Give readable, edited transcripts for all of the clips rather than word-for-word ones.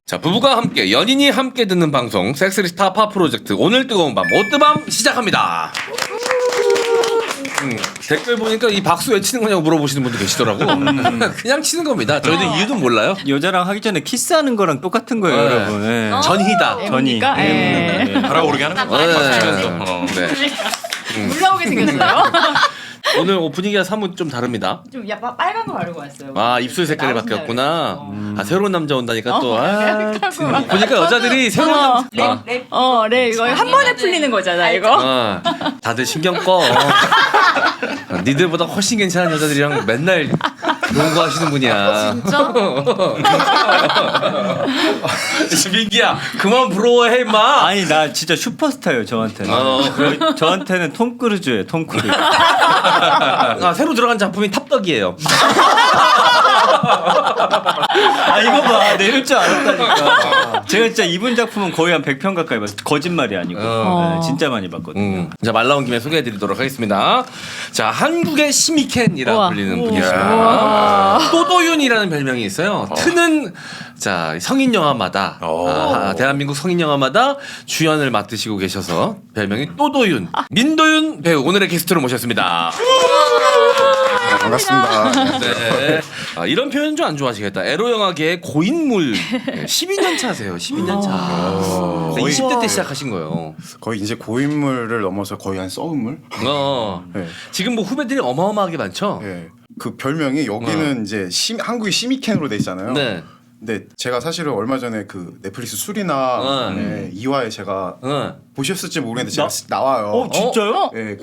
자, 부부가 함께 연인이 함께 듣는 방송 섹스리스타 파 프로젝트 오늘 뜨거운 밤 오뜨밤 시작합니다. 댓글 보니까 이 박수 왜 치는 거냐고 물어보시는 분도 계시더라고. 그냥 치는 겁니다. 저희도 이유도 몰라요. 여자랑 하기 전에 키스하는 거랑 똑같은 거예요, 여러분. 네. 전희다. 전이. 달아오르게 하는 거. 네. 물러오게 생겼어요. 오늘 분위기가 사뭇 좀 다릅니다. 좀 약간 빨간 거 바르고 왔어요. 아, 입술 색깔이 나오신다 바뀌었구나. 그래서. 아, 새로운 남자 온다니까 또. 하고. 보니까 여자들이 새로운 남자. 네, 이거 한 번에 풀리는 거잖아, 이거. 다들 신경 꺼. 니들보다 훨씬 괜찮은 여자들이랑 맨날 농구하시는 분이야. 진짜? 민기야, 그만 부러워해 임마. 아니 나 진짜 슈퍼스타예요 저한테는. 저한테는 톰 크루즈예요, 톰 크루즈. 아, 새로 들어간 작품이 탑덕이에요. 아 이거 봐, 내릴 줄 알았다니까. 제가 진짜 이분 작품은 거의 한 100편 가까이 봤어요. 거짓말이 아니고. 네, 진짜 많이 봤거든요. 자, 말 나온 김에 소개해드리도록 하겠습니다. 자, 한국의 시미켄이라 우와. 불리는 분이십니다. 또도윤이라는 별명이 있어요. 트는 자 성인 영화마다 대한민국 성인 영화마다 주연을 맡으시고 계셔서 별명이 또도윤 민도윤 배우 오늘의 게스트로 모셨습니다. 반갑습니다. 네. 이런 표현 좀 안 좋아하시겠다. 에로 영화계의 고인물 12년 차세요. 12년 차. 20대 때 시작하신 거예요. 거의 이제 고인물을 넘어서 거의 한 썩은물? 네. 지금 뭐 후배들이 어마어마하게 많죠. 네. 그 별명이 여기는 이제 한국이 시미켄으로 돼 있잖아요. 네. 근데 제가 사실은 얼마 전에 그 넷플릭스 수리남 2화에 제가 보셨을지 모르겠는데 제가 나와요. 진짜요? 네,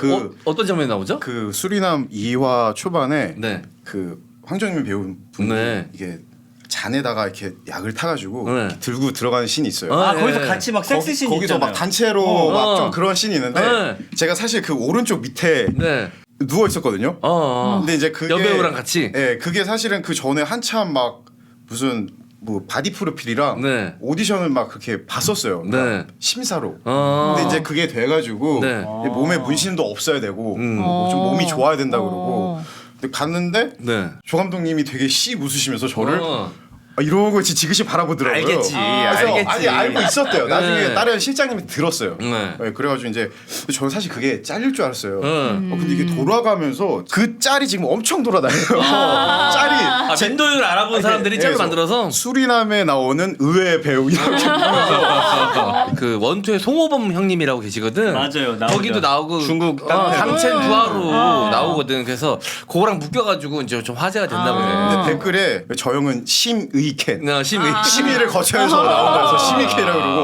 어떤 장면이 나오죠? 그 수리남 2화 초반에 네. 그 황정민 배우분이 네. 이게 잔에다가 이렇게 약을 타가지고 네. 이렇게 들고 들어가는 씬이 있어요. 아 네. 거기서 같이 막 섹스 씬 거기서 있잖아요. 막 단체로 막 좀 그런 씬이 있는데 네. 제가 사실 그 오른쪽 밑에 네. 누워 있었거든요. 근데 이제 그게 여배우랑 같이. 네, 그게 사실은 그 전에 한참 막 무슨 뭐 바디 프로필이랑 네. 오디션을 막 그렇게 봤었어요. 그러니까 심사로. 근데 이제 그게 돼가지고 네. 몸에 문신도 없어야 되고 좀 몸이 좋아야 된다 그러고. 근데 갔는데 네. 조 감독님이 되게 씩 웃으시면서 저를 이러고 지그시 바라보더라고요. 알겠지. 그래서 알겠지. 아니 알고 있었대요. 나중에 네. 다른 실장님이 들었어요. 네. 네, 그래가지고 이제 저는 사실 그게 잘릴 줄 알았어요. 근데 이게 돌아가면서 그 짤이 지금 엄청 돌아다녀요. 짤이 민도윤을 알아본 사람들이 짤을 그래서 만들어서 수리남에 나오는 의외의 배우 이렇게 보면서 그 원투의 송호범 형님이라고 계시거든. 맞아요, 나오죠. 거기도 나오고 중국 강첸 부하로 나오거든. 그래서 그거랑 묶여가지고 이제 좀 화제가 됐나 보네. 근데 댓글에 저 형은 심의켄 심의. 를 거쳐서 나온다 해서 심의켄이라고 그러고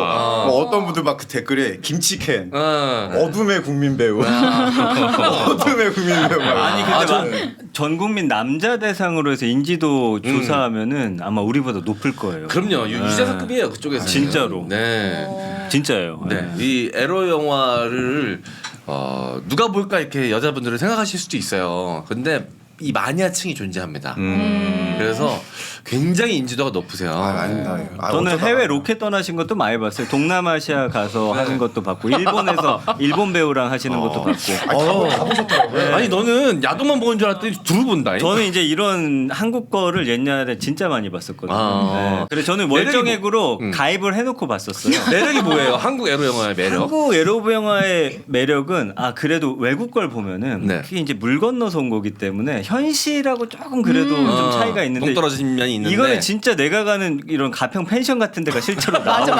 뭐 어떤 분들 막 그 댓글에 김치켄 어둠의 국민 배우 어둠의 국민 배우 아니 근데 막 전 국민 남자 대상으로 해서 인지도 조사하면은 아마 우리보다 높을 거예요. 그럼요. 유재석급이에요 그쪽에서. 진짜로. 네. 진짜예요. 네. 이 에로 영화를 누가 볼까 이렇게 여자분들은 생각하실 수도 있어요. 근데 이 마니아층이 존재합니다. 그래서 굉장히 인지도가 높으세요. 아닙니다. 저는 해외 로켓 떠나신 것도 많이 봤어요. 동남아시아 가서 하는 것도 봤고, 일본에서 일본 배우랑 하시는 것도 봤고. 다 보셨더라고요. 아니 너는 야동만 보는 줄 알았더니 둘을 본다. 저는 이제 이런 한국 거를 옛날에 진짜 많이 봤었거든요. 네. 그래서 저는 월정액으로 가입을 해놓고 봤었어요. 매력이 뭐예요? 한국 에로 영화의 매력? 한국 에로브 영화의 매력은 그래도 외국 걸 보면은 네. 그게 이제 물 건너서 온 거기 때문에 현실하고 조금 그래도 좀 차이가 있는데 동떨어진 면이 있는데 이거는 진짜 내가 가는 이런 가평 펜션 같은 데가 실제로 나오고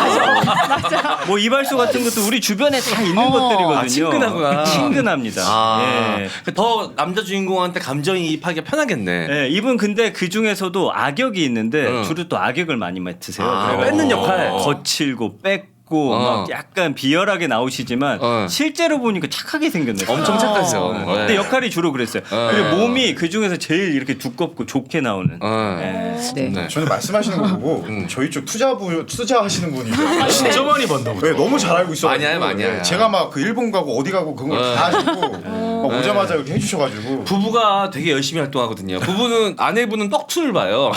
뭐 이발소 같은 것도 우리 주변에 다 있는 것들이거든요. 친근하구나. 친근합니다. 예. 더 남자 주인공한테 감정이입하기가 편하겠네. 예, 이분 근데 그 중에서도 악역이 있는데 주로 또 악역을 많이 맡으세요. 그래가지고 뺏는 역할. 거칠고 막 약간 비열하게 나오시지만 실제로 보니까 착하게 생겼네. 엄청 착하죠. 네. 근데 역할이 주로 그랬어요. 그리고 몸이 그 중에서 제일 이렇게 두껍고 좋게 나오는. 예. 네. 저는 말씀하시는 거 보고 저희 쪽 투자하시는 분이 진짜 많이 번다고. 네, 너무 잘 알고 있어. 많이 알아요. 제가 막 그 일본 가고 어디 가고 그런 걸 다 하시고 막 오자마자 이렇게 해주셔가지고. 부부가 되게 열심히 활동하거든요. 부부는 아내분은 떡순을 봐요.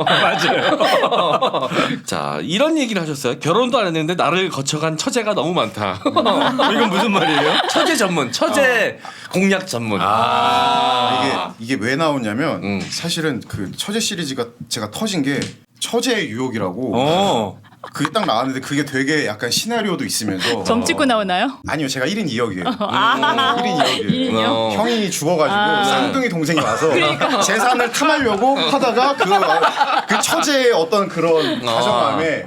맞아요. 자, 이런 얘기를 하셨어요. 결혼도 안 했는데 나를 거쳐간 처제가 너무 많다. 이건 무슨 말이에요? 처제 전문, 처제 공략 전문. 이게 왜 나오냐면 사실은 그 처제 시리즈가 제가 터진 게 처제의 유혹이라고 그게 딱 나왔는데 그게 되게 약간 시나리오도 있으면서 점 찍고 나오나요? 아니요 제가 1인 2역이에요. 1인 2역이에요. 형이 죽어가지고 쌍둥이 동생이 와서 재산을 탐하려고 하다가 그 처제의 어떤 그런 가정함에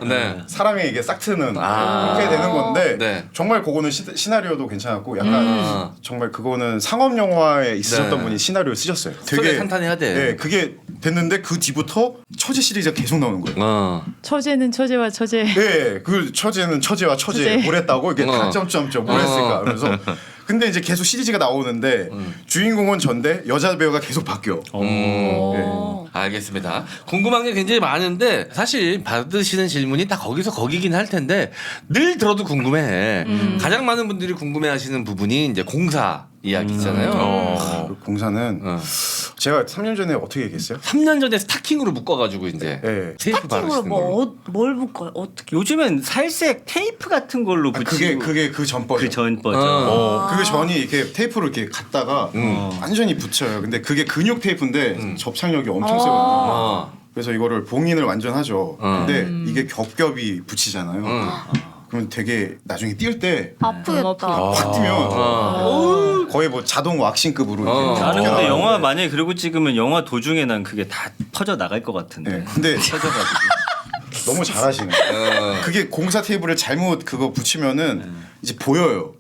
사랑에 이게 싹 트는 그렇게 되는 건데 정말 그거는 시나리오도 괜찮았고 약간 정말 그거는 상업 영화에 있으셨던 분이 시나리오 쓰셨어요. 되게 탄탄해야 돼. 네, 그게 됐는데 그 뒤부터 처제 시리즈가 계속 나오는 거예요. 처제는 처제와 처제. 네, 그 처제는 처제와 처제 뭘 했다고 이게 다 점점점 뭘 했을까 그래서 근데 이제 계속 시리즈가 나오는데 주인공은 전데 여자 배우가 계속 바뀌어. 알겠습니다. 궁금한 게 굉장히 많은데 사실 받으시는 질문이 딱 거기서 거기긴 할 텐데 늘 들어도 궁금해. 가장 많은 분들이 궁금해하시는 부분이 이제 공사 이야기잖아요. 그 공사는 제가 3년 전에 어떻게 얘기했어요? 3년 전에 스타킹으로 묶어가지고 이제 네. 테이프 바르시는 거. 뭘 묶어요? 어떻게? 요즘엔 살색 테이프 같은 걸로 붙이고 그게 그 전 버전. 그 전 버전. 그 전이 이렇게 테이프로 이렇게 갖다가 완전히 붙여요. 근데 그게 근육 테이프인데 접착력이 엄청 세거든요. 그래서 이거를 봉인을 완전 하죠. 근데 이게 겹겹이 붙이잖아요. 그러면 되게 나중에 뛸 때 아프겠다. 확 뛰면 거의 뭐 자동 왁싱급으로 이렇게 나는 근데 나오는데. 영화 만약에 그러고 찍으면 영화 도중에 난 그게 다 퍼져 나갈 것 같은데. 네, 근데 너무 잘하시네. 그게 공사 테이블을 잘못 그거 붙이면은 이제 보여요.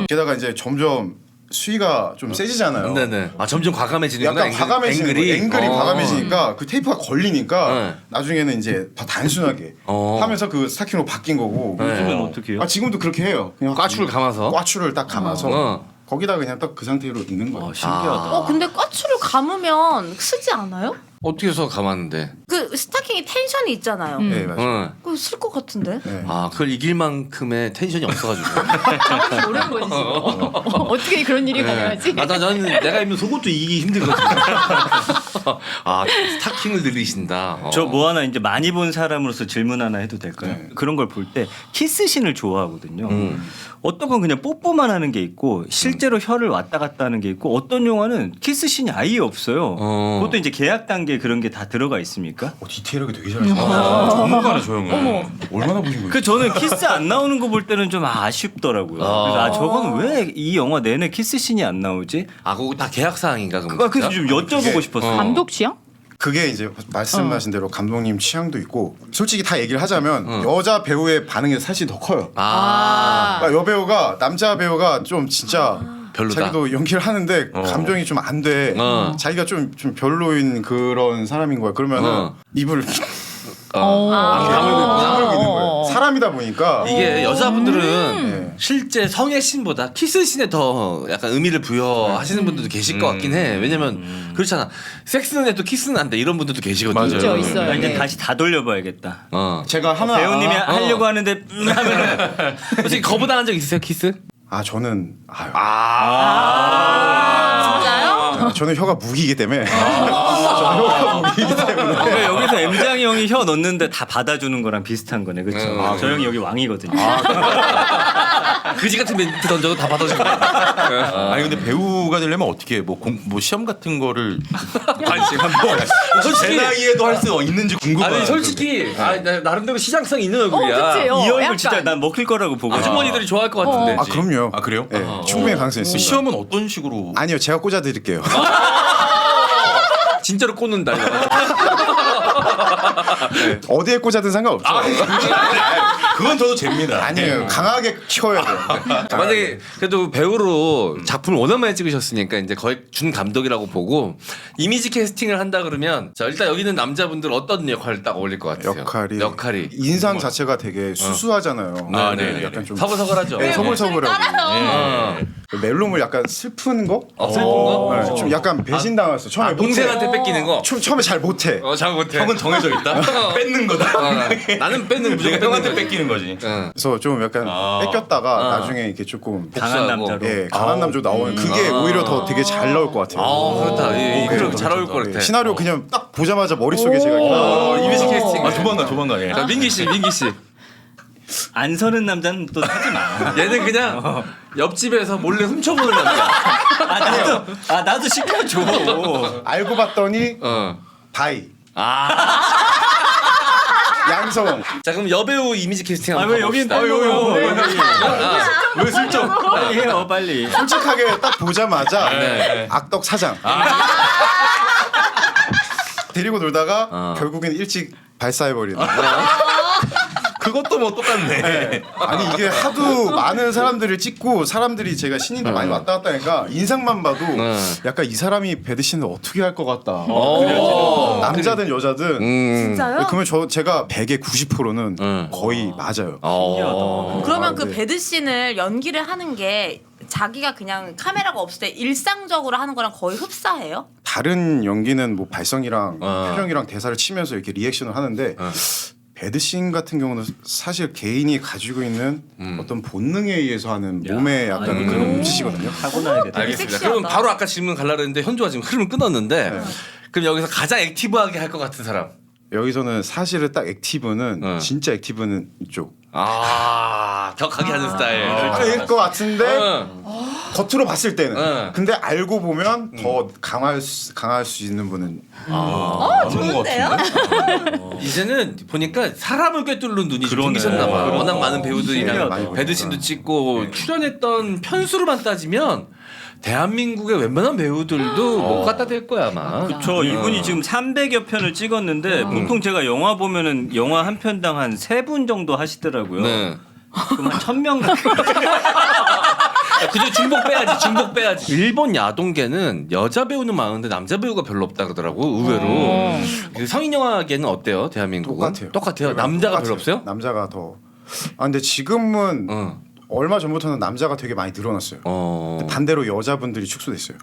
게다가 이제 점점 수위가 좀 세지잖아요. 네네. 아 점점 과감해지는구나. 약간 과감해지는 거예요. 앵글이 어. 과감해지니까 그 테이프가 걸리니까 네. 나중에는 이제 더 단순하게 하면서 그 스타킹으로 바뀐 거고. 요즘엔 어떻게 해요? 아 지금도 그렇게 해요. 그냥 꽈추를 감아서? 꽈추를 딱 감아서 거기다 그냥 딱 그 상태로 있는 거예요. 신기하다. 근데 꽈추를 감으면 쓰지 않아요? 어떻게 해서 감았는데? 그 스타킹에 텐션이 있잖아요. 네 맞아요. 그거 쓸 것 같은데? 네. 아 그걸 이길 만큼의 텐션이 없어가지고. 모르는 거지. 어떻게 그런 일이 가능하지? 나는 내가 입는 속옷도 이기기 힘들거든. 아 스타킹을 늘리신다. 저 뭐 하나 이제 많이 본 사람으로서 질문 하나 해도 될까요? 네. 그런 걸 볼 때 키스신을 좋아하거든요. 어떤 건 그냥 뽀뽀만 하는 게 있고 실제로 혀를 왔다 갔다 하는 게 있고 어떤 영화는 키스신이 아예 없어요. 그것도 이제 계약 단계 그런 게 다 들어가 있습니까? 디테일하게 되게 잘하시네. 전문가네 저 형은. 얼마나 보신 거예요? 그 저는 키스 안 나오는 거 볼 때는 좀 아쉽더라고요. 그래서 저건 왜 이 영화 내내 키스신이 안 나오지? 아 그거 다 계약 사항인가 그럼? 그래서 좀 여쭤보고 싶었어요. 감독 취향? 그게 이제 말씀하신 대로 감독님 취향도 있고 솔직히 다 얘기를 하자면 여자 배우의 반응이 사실 더 커요. 그러니까 여배우가 남자 배우가 좀 진짜 별로다. 자기도 연기를 하는데 감정이 좀 안 돼. 자기가 좀 별로인 그런 사람인 거야. 그러면은 입을 다물고 있구나. 다물고 있는 거예요. 사람이다 보니까 이게 여자분들은 실제 성의 신보다 키스 신에 더 약간 의미를 부여하시는 분들도 계실 것 같긴 해. 왜냐면 그렇잖아. 섹스는 해도 키스는 안 돼. 이런 분들도 계시거든요. 있죠, 있어요. 아, 이제 네. 다시 다 돌려봐야겠다. 제가 하나 배우님이 하려고 하는데 하면은 혹시 거부당한 적 있으세요 키스? 저는 진짜요? 저는 혀가 무기이기 때문에 저는 혀가 무기이기 때문에 그러니까 여기서 M장이 형이 혀 넣는데 다 받아주는 거랑 비슷한 거네, 그렇죠? 저 형이 여기 왕이거든요. 그지 같은 멘트 던져도 다 받아주고. 아니 근데 배우가 되려면 어떻게 뭐 시험 같은 거를 관심 한번 제 나이에도 할 수 있는지 궁금해. 아니 솔직히 나름대로 시장성 있는 얼굴이야. 그치? 이 얼굴 약간. 진짜 난 먹힐 거라고 보고. 아주머니들이 좋아할 것 같은데. 그럼요. 아 그래요? 네, 충분히 가능성이 있습니다. 시험은 어떤 식으로? 아니요, 제가 꽂아드릴게요. 진짜로 꽂는다. 이거. 네, 어디에 꽂아든 상관없죠. 그건 저도 잽니다. 아니에요, 강하게 키워야 돼요. 만약에 그래도 배우로 작품을 워낙 많이 찍으셨으니까 이제 거의 준 감독이라고 보고 이미지 캐스팅을 한다 그러면 자 일단 여기는 남자분들 어떤 역할을 딱 어울릴 것 같아요. 역할이 인상 자체가 되게 수수하잖아요. 네. 약간 좀 서글서글하죠. 네, 서글서글하고 어. 멜로물 약간 슬픈 거? 슬픈 거? 네, 좀 약간 배신당했어. 처음에 못해. 동생한테 뺏기는 거. 처음에 잘 못해. 잘 못해. 형은 정해져 있다. 뺏는 거다. 나는 뺏는 무조건 형한테 뺏는 뺏기는 거지. 그래서 좀 약간 뺏겼다가 나중에 이렇게 조금 강한 복수하고. 남자로. 예, 강한 남자로 나오는 그게 오히려 더 되게 잘 나올 것 같아요. 그렇다. 그래요. 잘 어울릴 것 같아. 시나리오 그냥 딱 보자마자 머릿속에 제가 이미지 캐스팅. 조만간 예. 자, 민기 씨. 안 서는 남자는 또 하지 마. 얘는 그냥 옆집에서 몰래 훔쳐보는 남자. 나도 시켜줘. 알고 봤더니 어. 바이. 방송. 자 그럼 여배우 이미지 캐스팅 한번 왜 여긴 가봅시다. 왜 슬쩍 빨리 해요 빨리. 솔직하게 딱 보자마자 네. 악덕 사장. 데리고 놀다가 어. 결국엔 일찍 발사해버리는. 그것도 뭐 똑같네. 네. 아니 이게 하도 많은 사람들을 찍고 사람들이 제가 신인들 많이 왔다 갔다 하니까 인상만 봐도 약간 이 사람이 배드신을 어떻게 할 것 같다. 오. 남자든 여자든. 진짜요? 그러면 제가 100의 90%는 거의 맞아요. 그러면 그 네. 배드신을 연기를 하는 게 자기가 그냥 카메라가 없을 때 일상적으로 하는 거랑 거의 흡사해요? 다른 연기는 뭐 발성이랑 표정이랑 대사를 치면서 이렇게 리액션을 하는데 배드신 같은 경우는 사실 개인이 가지고 있는 어떤 본능에 의해서 하는 몸의 약간 그런 움직이거든요. 타고나야겠다. 알겠습니다. 섹시하다. 그럼 바로 아까 질문 가려고 했는데 현주가 지금 흐름을 끊었는데 그럼 여기서 가장 액티브하게 할 것 같은 사람. 여기서는 사실은 딱 액티브는 진짜 액티브는 이쪽. 격하게 하는 스타일. 일 것 같은데 겉으로 봤을 때는. 근데 알고 보면 더 강할 수 있는 분은 좋은데요? 이제는 보니까 사람을 꿰뚫는 눈이 좀 그러네. 생기셨나 봐. 그러네. 워낙 많은 많이 배우들이랑 보니까. 배드신도 찍고 출연했던 편수로만 따지면 대한민국의 웬만한 배우들도 못 갖다 댈 거야 아마. 그렇죠. 이분이 지금 300여 편을 찍었는데 보통 제가 영화 보면은 영화 한 편당 한 3분 정도 하시더라고요. 네. 그럼 한 1000명 그저 중복 빼야지. 일본 야동계는 여자 배우는 많은데 남자 배우가 별로 없다 그러더라고 의외로. 그 성인 영화계는 어때요 대한민국은? 똑같아요. 남자가 별로 똑같아요. 없어요? 남자가 더. 근데 지금은 얼마 전부터는 남자가 되게 많이 늘어났어요. 반대로 여자분들이 축소됐어요.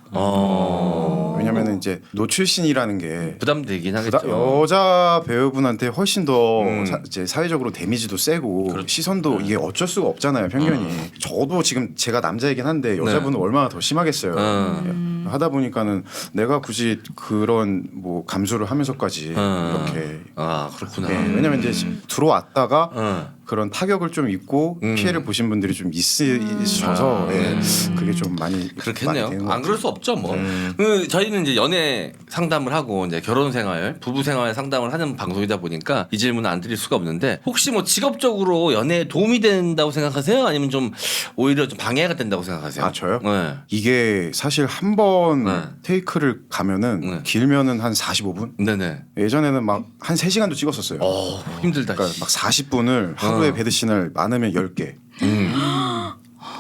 왜냐면은 이제 노출신이라는 게 부담되긴 하겠죠. 여자 배우분한테 훨씬 더 이제 사회적으로 데미지도 세고 시선도 이게 어쩔 수가 없잖아요 편견이. 저도 지금 제가 남자이긴 한데 여자분은 얼마나 더 심하겠어요. 하다 보니까는 내가 굳이 그런 뭐 감수를 하면서까지 이렇게 그렇구나. 왜냐면 이제 들어왔다가 그런 타격을 좀 입고 피해를 보신 분들이 좀 있으셔서 그게 좀 많이 그렇겠네요. 많이 되는 것 안 그럴 수 없죠, 뭐. 저희는 이제 연애 상담을 하고 이제 결혼 생활, 부부 생활 상담을 하는 방송이다 보니까 이 질문은 안 드릴 수가 없는데 혹시 뭐 직업적으로 연애에 도움이 된다고 생각하세요? 아니면 좀 오히려 좀 방해가 된다고 생각하세요? 저요? 네. 이게 사실 한 번 테이크를 가면은 길면은 한 45분? 네네. 예전에는 막 한 3시간도 찍었었어요. 힘들다. 그러니까 막 40분을 하루에 배드신을 많으면 10개.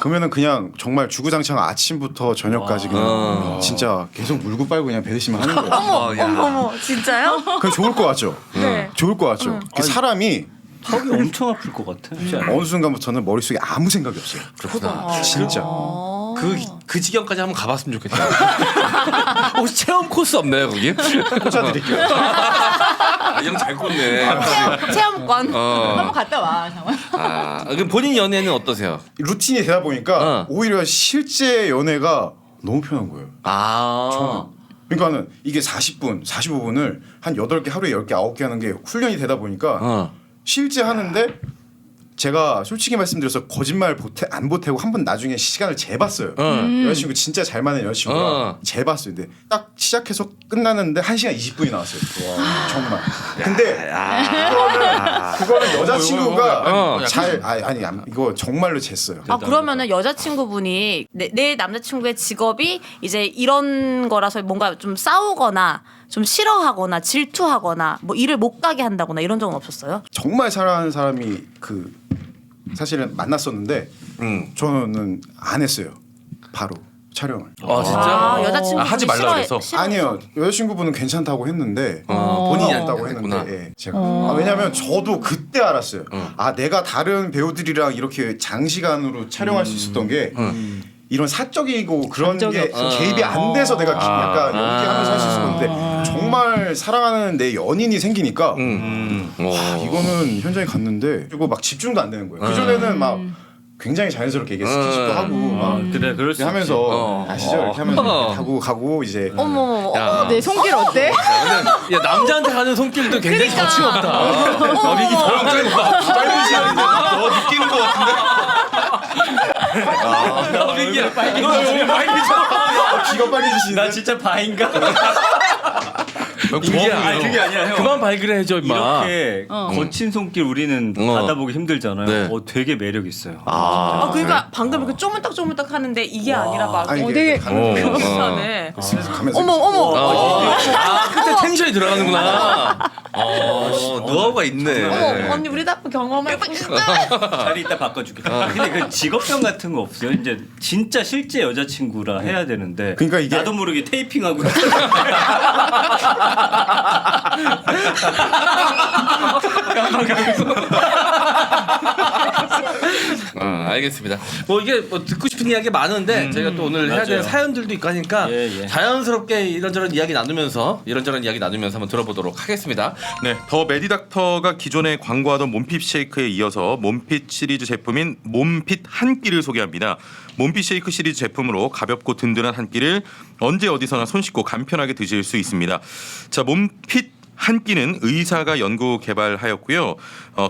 그러면은 그냥 정말 주구장창 아침부터 저녁까지 그냥 진짜 계속 물고 빨고 그냥 배드신만 하는 거예요. 어머 진짜요? 그게 좋을 것 같죠? 네. 좋을 것 같죠? 그 사람이 턱이 엄청 아플 것 같아. 어느 순간부터는 머릿속에 아무 생각이 없어요. 그렇구나. 진짜. 그 지경까지 한번 가봤으면 좋겠다. 혹시 체험 코스 없나요, 거기? 꽂아드릴게요. 형잘 꽂네. 체험권. 한번 갔다 와 정말. 그럼 본인 연애는 어떠세요? 루틴이 되다 보니까 오히려 실제 연애가 너무 편한 거예요. 그러니까는 이게 40분, 45분을 한 8개 하루에 10개, 9개 하는 게 훈련이 되다 보니까 실제 하는데 제가 솔직히 말씀드려서 거짓말 안 보태고 한 번 나중에 시간을 재봤어요. 여자친구 진짜 잘 맞는 여자친구가 재봤어요. 근데 딱 시작해서 끝나는데 1시간 20분이 나왔어요. 정말. 근데 그거는 여자친구가 이거 정말로 쟀어요. 그러면은 여자친구분이 내 남자친구의 직업이 이제 이런 거라서 뭔가 좀 싸우거나 좀 싫어하거나 질투하거나 뭐 일을 못 가게 한다거나 이런 적은 없었어요? 정말 사랑하는 사람이 사실은 만났었는데 저는 안 했어요. 바로 촬영을. 진짜? 여자친구 하지 말라 그래서? 아니요. 여자친구분은 괜찮다고 했는데 본인이 했다고 했구나. 했는데 제가 왜냐면 저도 그때 알았어요. 내가 다른 배우들이랑 이렇게 장시간으로 촬영할 수 있었던 게 이런 사적이고 그런 게 개입이 안 돼서 내가 약간 연기하면서 할 수 있었는데 정말 사랑하는 내 연인이 생기니까 이거는 현장에 갔는데 그리고 막 집중도 안 되는 거예요. 그전에는 막 굉장히 자연스럽게 이게 스킨십도 하고 막 그래 그럴 수 하면서 아시죠? 이렇게 하면서 하고 가고 이제 내 손길 어때? 근데 남자한테 하는 손길도 굉장히 거침없다. 짧은 시간인데 너 느끼는 것 같은데? 민기야, 너 지금 많이 귀가 빨개지시는데 나 진짜 바인가? 이게 아니 그게 아니라 형. 그만 발그레해줘 임마. 이렇게 거친 손길 우리는 받아보기 힘들잖아요. 네. 되게 매력 있어요. 그러니까 방금 이렇게 쪼물딱쪼물딱 하는데 이게 아니라 막 아니, 되게 비슷하네. 가면서 어머. 그때 텐션이 들어가는구나. 노하우가 있네. 어머 언니 우리 다 경험해봐. 자리 이따 바꿔줄게. 근데 그 직업병 같은 거 없어요? 이제 진짜 실제 여자친구라 해야 되는데. 그러니까 이게- 나도 모르게 테이핑하고. 알겠습니다. 뭐 이게 뭐 듣고 싶은 이야기 많은데 저희가 또 오늘 해야 될 맞아요. 사연들도 있고 하니까 예. 자연스럽게 이런저런 이야기 나누면서 한번 들어보도록 하겠습니다. 네, 더 메디닥터가 기존에 광고하던 몸핏 쉐이크에 이어서 몸핏 시리즈 제품인 몸핏 한 끼를 소개합니다. 몸핏 쉐이크 시리즈 제품으로 가볍고 든든한 한 끼를 언제 어디서나 손쉽고 간편하게 드실 수 있습니다. 자, 몸핏 한 끼는 의사가 연구 개발하였고요.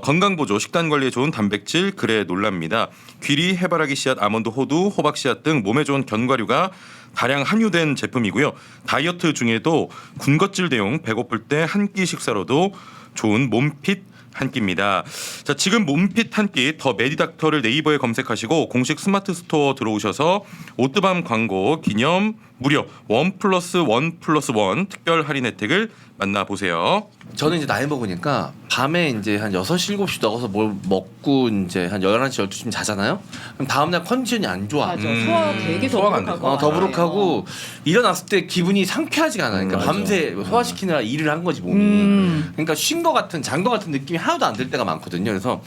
건강 보조, 식단 관리에 좋은 단백질, 그래 놀랍니다. 귀리, 해바라기 씨앗, 아몬드, 호두, 호박 씨앗 등 몸에 좋은 견과류가 다량 함유된 제품이고요. 다이어트 중에도 군것질 대용, 배고플 때 한 끼 식사로도 좋은 몸핏 한 끼입니다. 자, 지금 몸핏 한 끼 더 메디닥터를 네이버에 검색하시고 공식 스마트 스토어 들어오셔서 오뜨밤 광고 기념 무려 1+1+1 특별 할인 혜택을 만나보세요. 저는 이제 나이 먹으니까 밤에 이제 한 6시, 7시 나가서 뭘 먹고 이제 한 11시, 12시쯤 자잖아요. 그럼 다음날 컨디션이 안 좋아. 맞아. 소화 되게 소화가 안 더부룩하고. 더부룩하고 일어났을 때 기분이 상쾌하지가 않아. 그러니까 밤새 소화시키느라 일을 한 거지 몸이. 그러니까 쉰 거 같은 잔 거 같은 느낌이 하나도 안 들 때가 많거든요. 그래서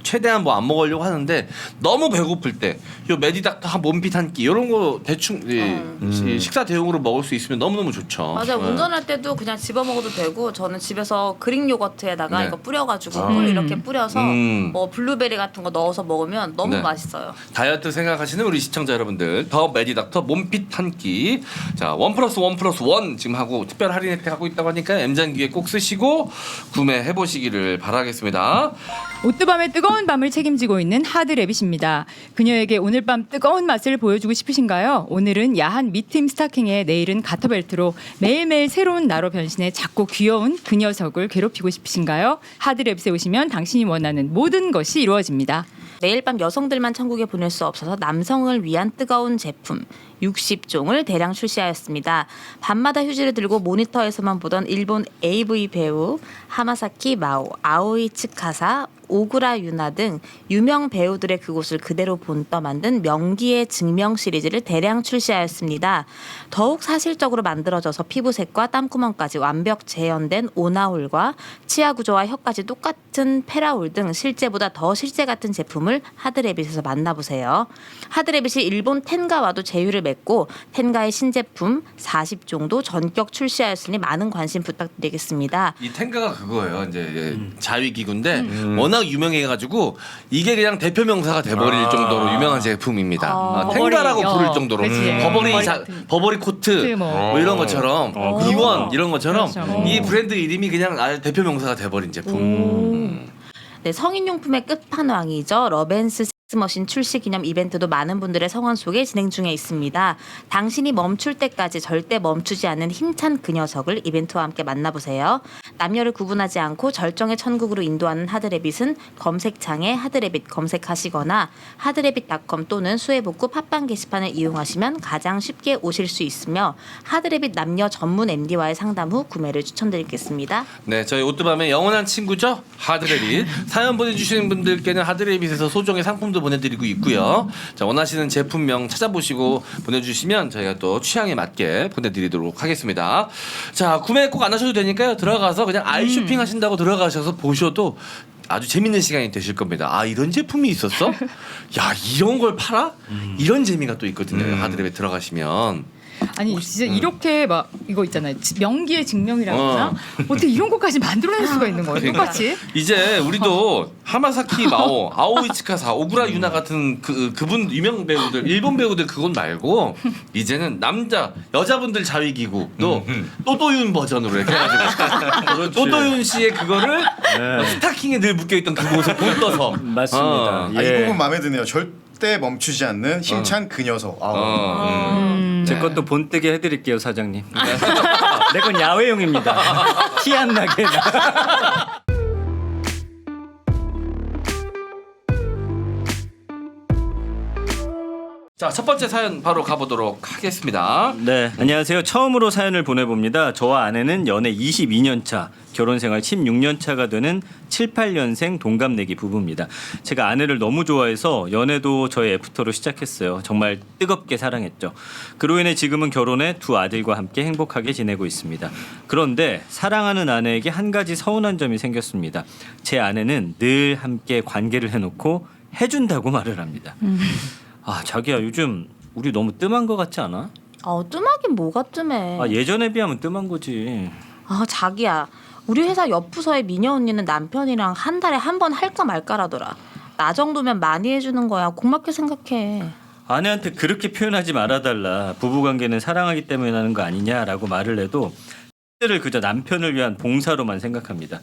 최대한 뭐 안 먹으려고 하는데 너무 배고플 때 요 메디닥터 한 몸핏 한 끼 이런 거 대충 식사 대용으로 먹을 수 있으면 너무너무 좋죠. 맞아요. 운전할 때도 그냥 집어 먹어도 되고 저는 집에서 그릭 요거트에다가 네. 이거 뿌려가지고 꿀 이렇게 뿌려서 뭐 블루베리 같은 거 넣어서 먹으면 너무 네. 맛있어요. 다이어트 생각하시는 우리 시청자 여러분들 더 메디닥터 몸핏 한 끼. 자, 1+1+1 지금 하고 특별 할인 혜택 하고 있다고 하니까 M장기에 꼭 쓰시고 구매해 보시기를 바라겠습니다. 오뜨밤의 뜨거운 밤을 책임지고 있는 하드래빗입니다. 그녀에게 오늘 밤 뜨거운 맛을 보여주고 싶으신가요? 오늘은 야한 미트임 스타킹에 내일은 가터벨트로 매일매일 새로운 나로 변신해 작고 귀여운 그 녀석을 괴롭히고 싶으신가요? 하드래빗에 오시면 당신이 원하는 모든 것이 이루어집니다. 매일 밤 여성들만 천국에 보낼 수 없어서 남성을 위한 뜨거운 제품 60종을 대량 출시하였습니다. 밤마다 휴지를 들고 모니터에서만 보던 일본 AV 배우 하마사키 마오, 아오이 츠카사, 오구라 유나 등 유명 배우들의 그곳을 그대로 본떠 만든 명기의 증명 시리즈를 대량 출시하였습니다. 더욱 사실적으로 만들어져서 피부색과 땀구멍까지 완벽 재현된 오나홀과 치아 구조와 혀까지 똑같은 페라올 등 실제보다 더 실제 같은 제품을 하드래빗에서 만나보세요. 하드래빗이 일본 텐가와도 제휴를 맺고 텐가의 신제품 40종도 전격 출시하였으니 많은 관심 부탁드리겠습니다. 이 텐가가 그거예요. 이제 자위 기구인데 워낙 유명해가지고 이게 그냥 대표 명사가 돼버릴 정도로 유명한 제품입니다. 텐가라고 버버리. 부를 정도로 그치. 버버리 코트 뭐 이런 것처럼 이원 이런 것처럼 그렇죠. 이 브랜드 이름이 그냥 아예 대표 명사가 돼버린 제품. 네, 성인용품의 끝판왕이죠. 러벤스 섹스머신 출시 기념 이벤트도 많은 분들의 성원 속에 진행 중에 있습니다. 당신이 멈출 때까지 절대 멈추지 않는 힘찬 그 녀석을 이벤트와 함께 만나보세요. 남녀를 구분하지 않고 절정의 천국으로 인도하는 하드래빗은 검색창에 하드래빗 검색하시거나 하드래빗.com 또는 수해복구 팟빵 게시판을 이용하시면 가장 쉽게 오실 수 있으며 하드래빗 남녀 전문 MD와의 상담 후 구매를 추천드리겠습니다. 네, 저희 오뜨밤의 영원한 친구죠. 하드래빗. 사연 보내주시는 분들께는 하드래빗에서 소정의 상품도 보내드리고 있고요. 자, 원하시는 제품명 찾아보시고 보내주시면 저희가 또 취향에 맞게 보내드리도록 하겠습니다. 자, 구매 꼭 안 하셔도 되니까요. 들어가서 그냥 아이쇼핑 하신다고 들어가셔서 보셔도 아주 재밌는 시간이 되실 겁니다. 아, 이런 제품이 있었어? 야, 이런 걸 팔아? 이런 재미가 또 있거든요. 하드래빗 들어가시면. 아니 진짜 이렇게 막 이거 있잖아요. 명기의 증명이라고 하나? 어떻게 이런 것까지 만들어낼 수가 있는 거예요? 똑같이? 이제 우리도 하마사키 마오, 아오이 츠카사, 오구라 유나 같은 그분 유명 배우들, 일본 배우들 그건 말고 이제는 여자분들 자위기구 또 또도윤 버전으로 이렇게 해가지고 또도윤 씨의 그거를 스타킹에 늘 묶여있던 그 모습 못 떠서 맞습니다. 이 부분 마음에 드네요. 절대 멈추지 않는 힘찬 그 녀석. 제 것도 본뜨게 해드릴게요, 사장님. 내 건 야외용입니다. 티 안 나게. 자, 첫 번째 사연 바로 가보도록 하겠습니다. 네, 안녕하세요. 처음으로 사연을 보내봅니다. 저와 아내는 연애 22년 차, 결혼 생활 16년 차가 되는 7, 8년생 동갑내기 부부입니다. 제가 아내를 너무 좋아해서 연애도 저의 애프터로 시작했어요. 정말 뜨겁게 사랑했죠. 그로 인해 지금은 결혼해 두 아들과 함께 행복하게 지내고 있습니다. 그런데 사랑하는 아내에게 한 가지 서운한 점이 생겼습니다. 제 아내는 늘 함께 관계를 해놓고 해준다고 말을 합니다. 아, 자기야, 요즘 우리 너무 뜸한 거 같지 않아? 뜸하긴 뭐가 뜸해. 아, 예전에 비하면 뜸한 거지. 자기야. 우리 회사 옆 부서의 미녀 언니는 남편이랑 한 달에 한 번 할까 말까라더라. 나 정도면 많이 해주는 거야. 고맙게 생각해. 아내한테 그렇게 표현하지 말아달라. 부부관계는 사랑하기 때문에 하는 거 아니냐라고 말을 해도 를 그저 남편을 위한 봉사로만 생각합니다.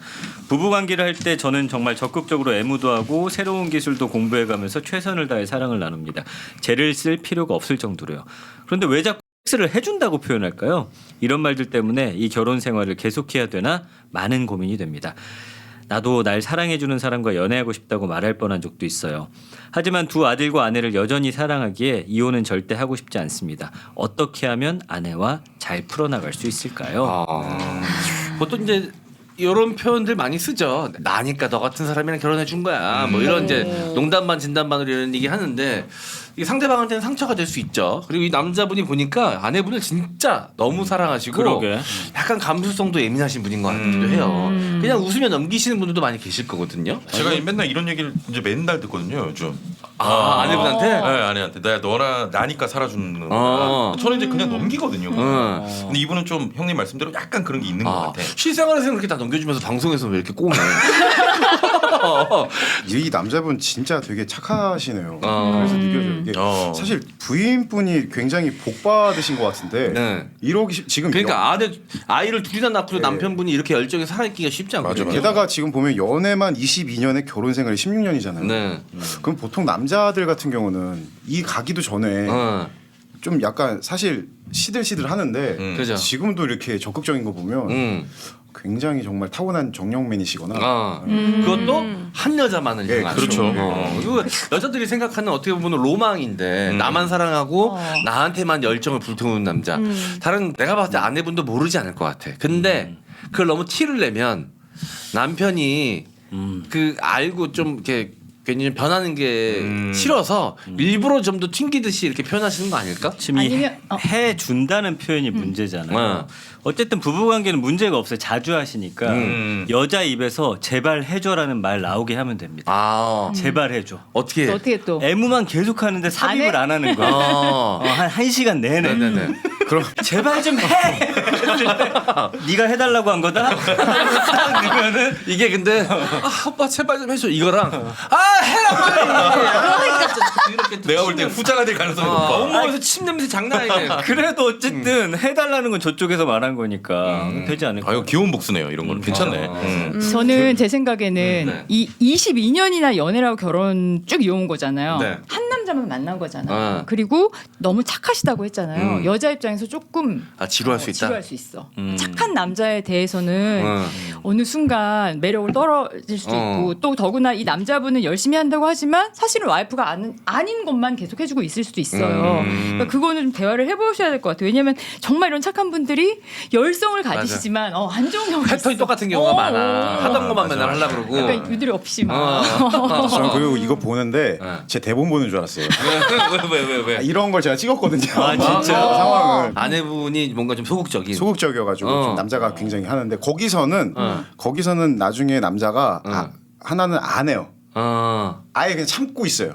부부관계를 할 때 저는 정말 적극적으로 애무도 하고 새로운 기술도 공부해가면서 최선을 다해 사랑을 나눕니다. 죄를 쓸 필요가 없을 정도로요. 그런데 왜 자꾸 섹스를 해준다고 표현할까요? 이런 말들 때문에 이 결혼 생활을 계속해야 되나 많은 고민이 됩니다. 나도 날 사랑해주는 사람과 연애하고 싶다고 말할 뻔한 적도 있어요. 하지만 두 아들과 아내를 여전히 사랑하기에 이혼은 절대 하고 싶지 않습니다. 어떻게 하면 아내와 잘 풀어나갈 수 있을까요? 보통 이제 이런 표현들 많이 쓰죠. 나니까 너 같은 사람이랑 결혼해 준 거야. 뭐 이런 이제 농담 반 진담 반으로 이런 얘기 하는데 이게 상대방한테는 상처가 될 수 있죠. 그리고 이 남자분이 보니까 아내분을 진짜 너무 사랑하시고 그러게. 약간 감수성도 예민하신 분인 것 같기도 해요. 그냥 웃으며 넘기시는 분들도 많이 계실 거거든요. 제가 맨날 이런 얘기를 이제 맨날 듣거든요, 요즘. 아내분한테? 네, 아내한테. 나니까 살아주는 거야. 저는 이제 그냥 넘기거든요. 근데 이분은 좀 형님 말씀대로 약간 그런 게 있는 것 같아. 실생활에서는 그렇게 다 넘겨주면서 방송에서 왜 이렇게 꽁해? 이 남자분 진짜 되게 착하시네요. 그래서 느껴져요. 이게 사실 부인분이 굉장히 복 받으신 것 같은데 네. 지금 그러니까 아이를 둘이나 낳고 남편분이 이렇게 열정에 살아있기가 쉽지 않거든요. 게다가 지금 보면 연애만 22년에 결혼 생활이 16년이잖아요. 네. 그럼 보통 남자들 같은 경우는 이 가기도 전에 좀 약간 사실 시들시들 하는데 그죠. 지금도 이렇게 적극적인 거 보면 굉장히 정말 타고난 정령맨이시거나 그것도 한 여자만을 네, 향한. 그렇죠. 이거 여자들이 생각하는 어떻게 보면 로망인데 나만 사랑하고 나한테만 열정을 불태우는 남자. 다른 내가 봤을 때 아내분도 모르지 않을 것 같아. 근데 그걸 너무 티를 내면 남편이 그 알고 좀 이렇게 괜히 좀 변하는 게 싫어서 일부러 좀 더 튕기듯이 이렇게 표현하시는 거 아닐까? 지금 해준다는 표현이 문제잖아요. 어쨌든 부부관계는 문제가 없어요. 자주 하시니까 여자 입에서 제발 해줘라는 말 나오게 하면 됩니다. 제발 해줘. 어떻게? 어떻게 또? 애무만 계속하는 삽입을 안 하는 거예요. 한 시간 내내. 네네네. 그럼 제발 좀 해. 네가 해달라고 한 거다. 그러면은 이게 근데 오빠 제발 좀 해줘 이거랑 해라 빨리. 이렇게 내가 볼 때 후자가 될 가능성이 높아. 온몸에서 침 냄새 장난 아니네. 그래도 어쨌든 해달라는 건 저쪽에서 말한 거니까 되지 않을까. 이거 귀여운 복수네요. 이런 건 괜찮네. 저는 제 생각에는 네. 이 22년이나 연애라고 결혼 쭉 이어온 거잖아요. 네. 한 남자만 만난 거잖아요. 그리고 너무 착하시다고 했잖아요. 여자 입장에서 조금 지루할 수 있다. 지루할 수 있어. 착한 남자에 대해서는 어느 순간 매력을 떨어질 수도 있고 또 더구나 이 남자분은 열심히 한다고 하지만 사실은 와이프가 아닌 것만 계속 해주고 있을 수도 있어요. 그러니까 그거는 좀 대화를 해보셔야 될 것 같아요. 왜냐하면 정말 이런 착한 분들이 열성을 가지시지만 안 좋은 경우가 패턴이 있어. 똑같은 경우가 많아. 하던 것만 맨날 하려고 그러고. 약간 유들이 없이 막. 저는 그리고 이거 보는데 제 대본 보는 줄 알았어요. 왜? 이런 걸 제가 찍었거든요. 진짜? 상황을 아내분이 뭔가 좀 소극적인. 소극적이어가지고 좀 남자가 굉장히 하는데 거기서는 나중에 남자가 하나는 안 해요. 아예 그냥 참고 있어요.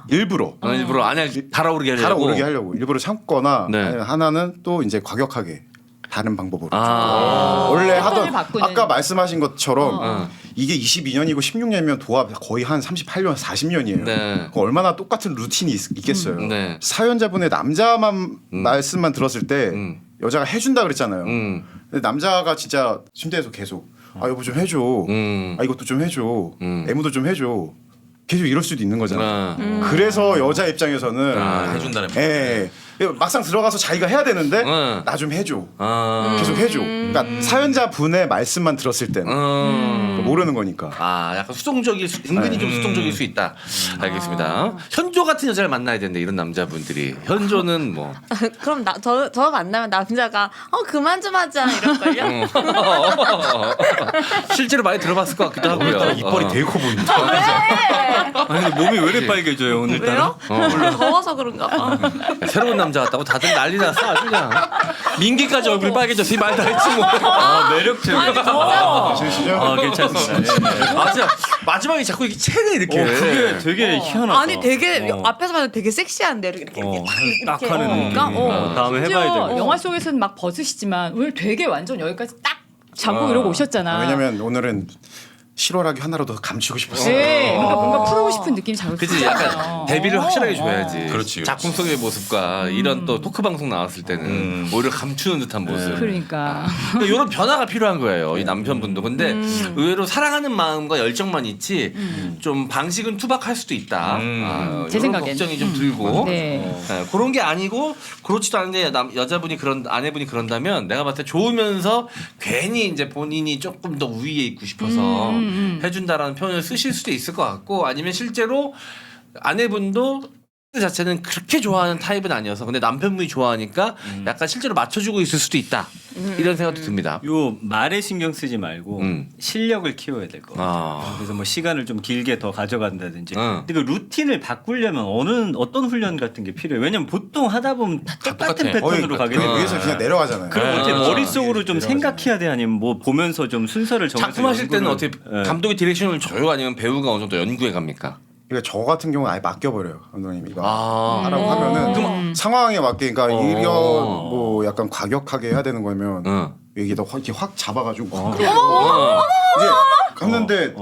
일부러 일부러 아내를 달아오르게 하려고. 달아오르게 하려고 일부러 참거나 네. 아니면 하나는 또 이제 과격하게 다른 방법으로 패턴을 원래 하던 바꾸는. 아까 말씀하신 것처럼 이게 22년이고 16년이면 도합 거의 한 38년 40년이에요. 네. 얼마나 똑같은 루틴이 있겠어요. 네. 사연자분의 남자만 말씀만 들었을 때 여자가 해준다 그랬잖아요. 근데 남자가 진짜 침대에서 계속 여보 좀 해줘. 이것도 좀 해줘. 애무도 좀 해줘. 계속 이럴 수도 있는 거잖아요. 그래서 여자 입장에서는 해준다는 예, 막상 들어가서 자기가 해야 되는데 나 좀 해줘. 계속 해줘. 그러니까 사연자 분의 말씀만 들었을 때는 모르는 거니까. 아, 약간 은근히 좀 수동적일 수 있다. 알겠습니다. 현조 같은 여자를 만나야 되는데 이런 남자분들이 현조는 뭐 그럼 저 만나면 남자가 그만 좀 하자 이럴걸요? 실제로 많이 들어봤을 것 같기도 하고요. 이빨이 되게 커 보인다. 아니 근데 몸이 왜 이렇게 빨개져요 오늘따라? 왜요? 더워서 그런가 봐. 새로운 남자 같다고 다들 난리 났어 아주 그냥. 민기까지 얼굴 빨개져서 이 말 다 했지 뭐. 아 매력적이다. 진짜요? 아 괜찮습니다. 맞아. 마지막에 자꾸 이렇게 채네 이렇게. 그게 되게 희한하다. 아니 되게 앞에서 봐도 되게 섹시한데 이렇게 딱 하는 느낌. 그러니까 다음에 심지어 해봐야 돼. 영화 속에서는 막 벗으시지만 오늘 되게 완전 여기까지 딱 잡고 이러고 오셨잖아. 왜냐면 오늘은 실오라기 하나로 더 감추고 싶었어요. 네, 그러니까 뭔가 풀고 싶은 느낌이 자꾸 그치 들잖아요. 약간 데뷔를 확실하게 줘야지. 그렇지. 작품 속의 모습과 이런 또 토크 방송 나왔을 때는 오히려 감추는 듯한 모습. 그러니까 이런 변화가 필요한 거예요 이 남편분도. 근데 의외로 사랑하는 마음과 열정만 있지 좀 방식은 투박할 수도 있다. 제 이런 생각엔. 걱정이 좀 들고 네. 그런 게 아니고 그렇지도 않은데 여자분이 아내분이 그런다면 내가 봤을 때 좋으면서 괜히 이제 본인이 조금 더 우위에 있고 싶어서 해준다라는 표현을 쓰실 수도 있을 것 같고, 아니면 실제로 아내분도 자체는 그렇게 좋아하는 타입은 아니어서 근데 남편분이 좋아하니까 약간 실제로 맞춰주고 있을 수도 있다 이런 생각도 듭니다. 요 말에 신경 쓰지 말고 실력을 키워야 될 거 같아요. 아. 그래서 뭐 시간을 좀 길게 더 가져간다든지. 응. 근데 그 루틴을 바꾸려면 어떤 훈련 같은 게 필요해요. 왜냐면 보통 하다 보면 다 똑같은 똑같아. 패턴으로 가게 그게 되고. 위에서 그냥 내려가잖아요. 그럼 어떻게 머릿속으로 좀 내려가잖아요. 생각해야 돼 아니면 뭐 보면서 좀 순서를 정해서 작품하실 때는 연구를- 어떻게 네. 감독이 디렉션을 줘요? 아니면 배우가 어느 정도 연구해 갑니까? 그러니까 저 같은 경우는 아예 맡겨버려요. 감독님 이거 아. 하라고 하면은 상황에 맞게 그러니까 이런 뭐 약간 과격하게 해야 되는 거면 응. 여기다 이렇게 확 잡아가지고 확 끌고 이제 갔는데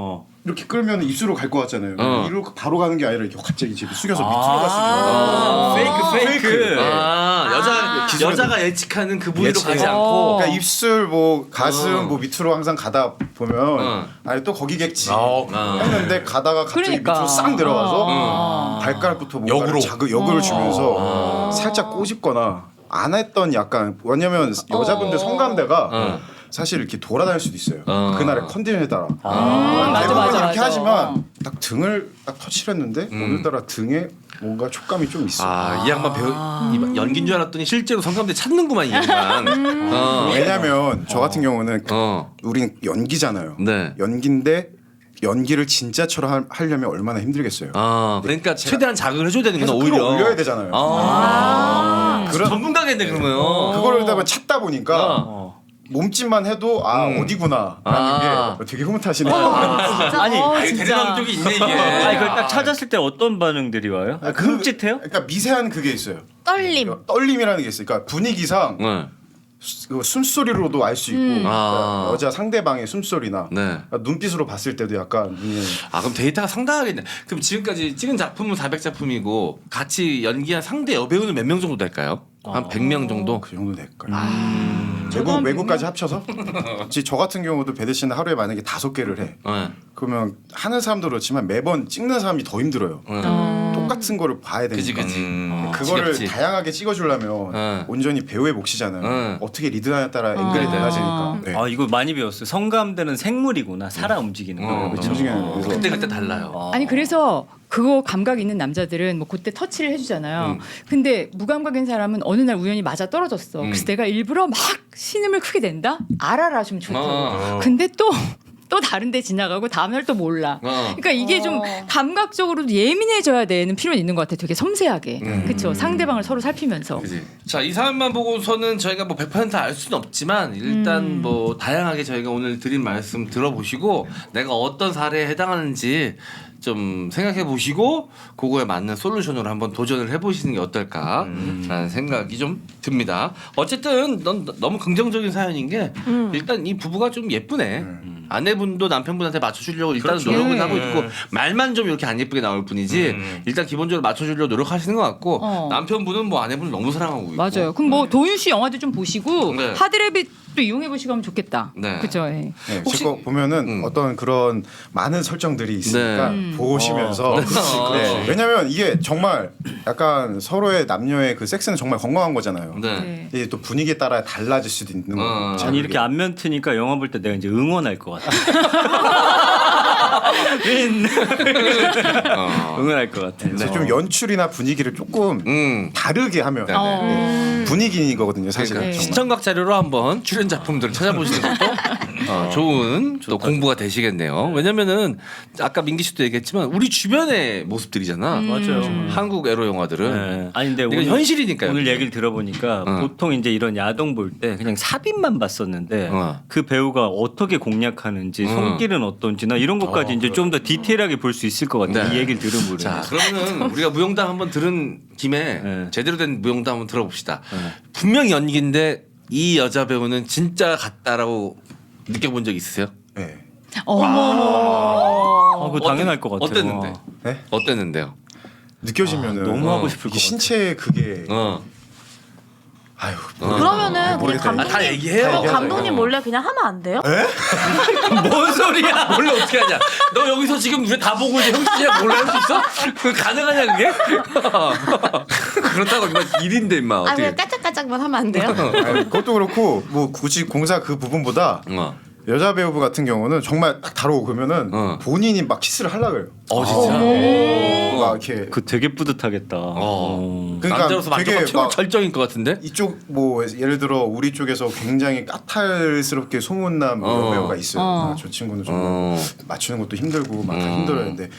이렇게 끌면 입수로 갈 것 같잖아요. 이렇게 바로 가는 게 아니라 이렇게 갑자기 이제 숙여서 밑으로 갔으면 페이크. 여자가 예측하는 그 부위로 예측. 가지 않고 그러니까 입술 뭐 가슴 뭐 밑으로 항상 가다 보면 아니 또 거기겠지 했는데 가다가 갑자기 그러니까. 밑으로 싹 내려가서 발가락부터 뭔가를 역으로 주면서 살짝 꼬집거나 안 했던 약간 왜냐면 여자분들 성감대가 사실 이렇게 돌아다닐 수도 있어요. 그날의 컨디션에 따라. 대부분 이렇게 하지만 딱 등을 딱 터치를 했는데 오늘따라 등에 뭔가 촉감이 좀 있어. 이 양반 이 연기인 줄 알았더니 실제로 성감대 찾는구만 이 양반. 왜냐면 저 같은 경우는 우린 연기잖아요. 네. 연기인데 연기를 진짜처럼 하려면 얼마나 힘들겠어요. 그러니까 최대한 자극을 해줘야 되는구나 계속 오히려. 끌어올려야 되잖아요. 그런 전문가겠네 그러면. 그거를 찾다 보니까 몸짓만 해도 어디구나라는 게 되게 흐뭇하시네요. 아니 대단한 쪽이 있네 이게. 아니 그걸 딱 찾았을 때 어떤 반응들이 와요? 흠칫해요? 그러니까 미세한 그게 있어요. 떨림. 떨림이라는 게 있어요. 그러니까 분위기상 네. 그 숨소리로도 알 수 있고 그러니까 여자 상대방의 숨소리나 네. 그러니까 눈빛으로 봤을 때도 약간 눈이 그럼 데이터가 상당하겠네. 그럼 지금까지 찍은 작품은 400작품이고 같이 연기한 상대 여배우는 몇 명 정도 될까요? 한 100명 정도? 그 정도 될까요? 외국까지 합쳐서? 저 같은 경우도 배드 씨는 하루에 만약에 5개를 해. 네. 그러면 하는 사람도 그렇지만 매번 찍는 사람이 더 힘들어요. 똑같은 거를 봐야 되니까. 그지. 그거를 지겹지. 다양하게 찍어주려면 온전히 배우의 몫이잖아요. 어떻게 리드하냐에 따라 앵글이 달라지니까. 네. 이거 많이 배웠어요. 성감대는 생물이구나. 살아 움직이는 거. 그렇죠. 그래서 그때 달라요. 아니 그래서 그거 감각 있는 남자들은 뭐 그때 터치를 해주잖아요. 근데 무감각인 사람은 어느 날 우연히 맞아 떨어졌어. 그래서 내가 일부러 막 신음을 크게 낸다. 알아라 좀 좋다고. 근데 또 다른데 지나가고 다음날 또 몰라. 그러니까 이게 좀 감각적으로도 예민해져야 되는 필요는 있는 것 같아. 되게 섬세하게. 그렇죠. 상대방을 서로 살피면서. 그지. 자, 이 사연만 보고서는 저희가 뭐 100% 알 수는 없지만 일단 뭐 다양하게 저희가 오늘 드린 말씀 들어보시고 내가 어떤 사례에 해당하는지 좀 생각해 보시고 그거에 맞는 솔루션으로 한번 도전을 해보시는 게 어떨까라는 생각이 좀 듭니다. 어쨌든 너무 긍정적인 사연인 게 일단 이 부부가 좀 예쁘네. 아내분도 남편분한테 맞춰주려고 일단 노력은 하고 있고 말만 좀 이렇게 안 예쁘게 나올 뿐이지 일단 기본적으로 맞춰주려고 노력하시는 것 같고 남편분은 뭐 아내분을 너무 사랑하고 있고. 맞아요. 그럼 뭐 도윤 씨 영화도 좀 보시고 네. 하드레빗 또 이용해 보시고 하면 좋겠다. 네. 그렇죠. 예. 네, 제거 보면은 어떤 그런 많은 설정들이 있으니까 보시면서 네, 왜냐면 이게 정말 약간 서로의 남녀의 그 섹스는 정말 건강한 거잖아요. 네. 네. 이게 또 분위기에 따라 달라질 수도 있는 거고. 아니 이렇게 안면 트니까 영화 볼 때 내가 이제 응원할 것 같아. 응원할 것 같아. 그래서 좀 연출이나 분위기를 조금 다르게 하면 분위기인 거거든요, 사실은. 그러니까 정말. 시청각 자료로 한번 출연 작품들을 찾아보시는 것도 좋은 또 공부가 되시겠네요. 왜냐면은 아까 민기 씨도 얘기했지만 우리 주변의 모습들이잖아. 맞아요. 한국 에로 영화들은. 네. 아니 근데 이건 오늘, 현실이니까요. 오늘 얘기를 들어보니까 보통 이제 이런 야동 볼 때 그냥 삽입만 봤었는데 그 배우가 어떻게 공략하는지 손길은 어떤지나 이런 것까지 이제 좀 더 디테일하게 볼 수 있을 것 같아요. 네. 이 얘기를 들은 자, 분은. 그러면은 우리가 무용담 한번 들은 김에 네. 제대로 된 무용담 한번 들어봅시다. 분명 연기인데 이 여자 배우는 진짜 같다라고 느껴본 적 있으세요? 네. 그거 당연할 것 같아요. 어땠는데? 네? 어땠는데요? 느껴지면은 너무 하고 싶을 것 이게 신체에 그게 아유 그러면은 그냥 모르겠다. 감독님, 다 얘기해요. 감독님 몰래 그냥 하면 안 돼요? 뭔 소리야? 원래 어떻게 하냐? 너 여기서 지금 왜 다 보고 이제 형씨야 몰라 할 수 있어? 그 가능하냐 그게? 그렇다고 임마 일인데 임마 아 어떻게? 그냥 까짝까짝만 하면 안 돼요? 아니, 그것도 그렇고 뭐 굳이 공사 그 부분보다 여자 배우 같은 경우는 정말 딱 다루고 그러면은 본인이 막 키스를 하려고 해요. 진짜. 막 이렇게 그 되게 뿌듯하겠다. 그러니까 남자로서 되게 만족감 최고 막 절정일 것 같은데? 이쪽 뭐 예를 들어 우리 쪽에서 굉장히 까탈스럽게 소문난 배우가 있어요. 아, 저 친구는 정말 맞추는 것도 힘들고 막 다 힘들었는데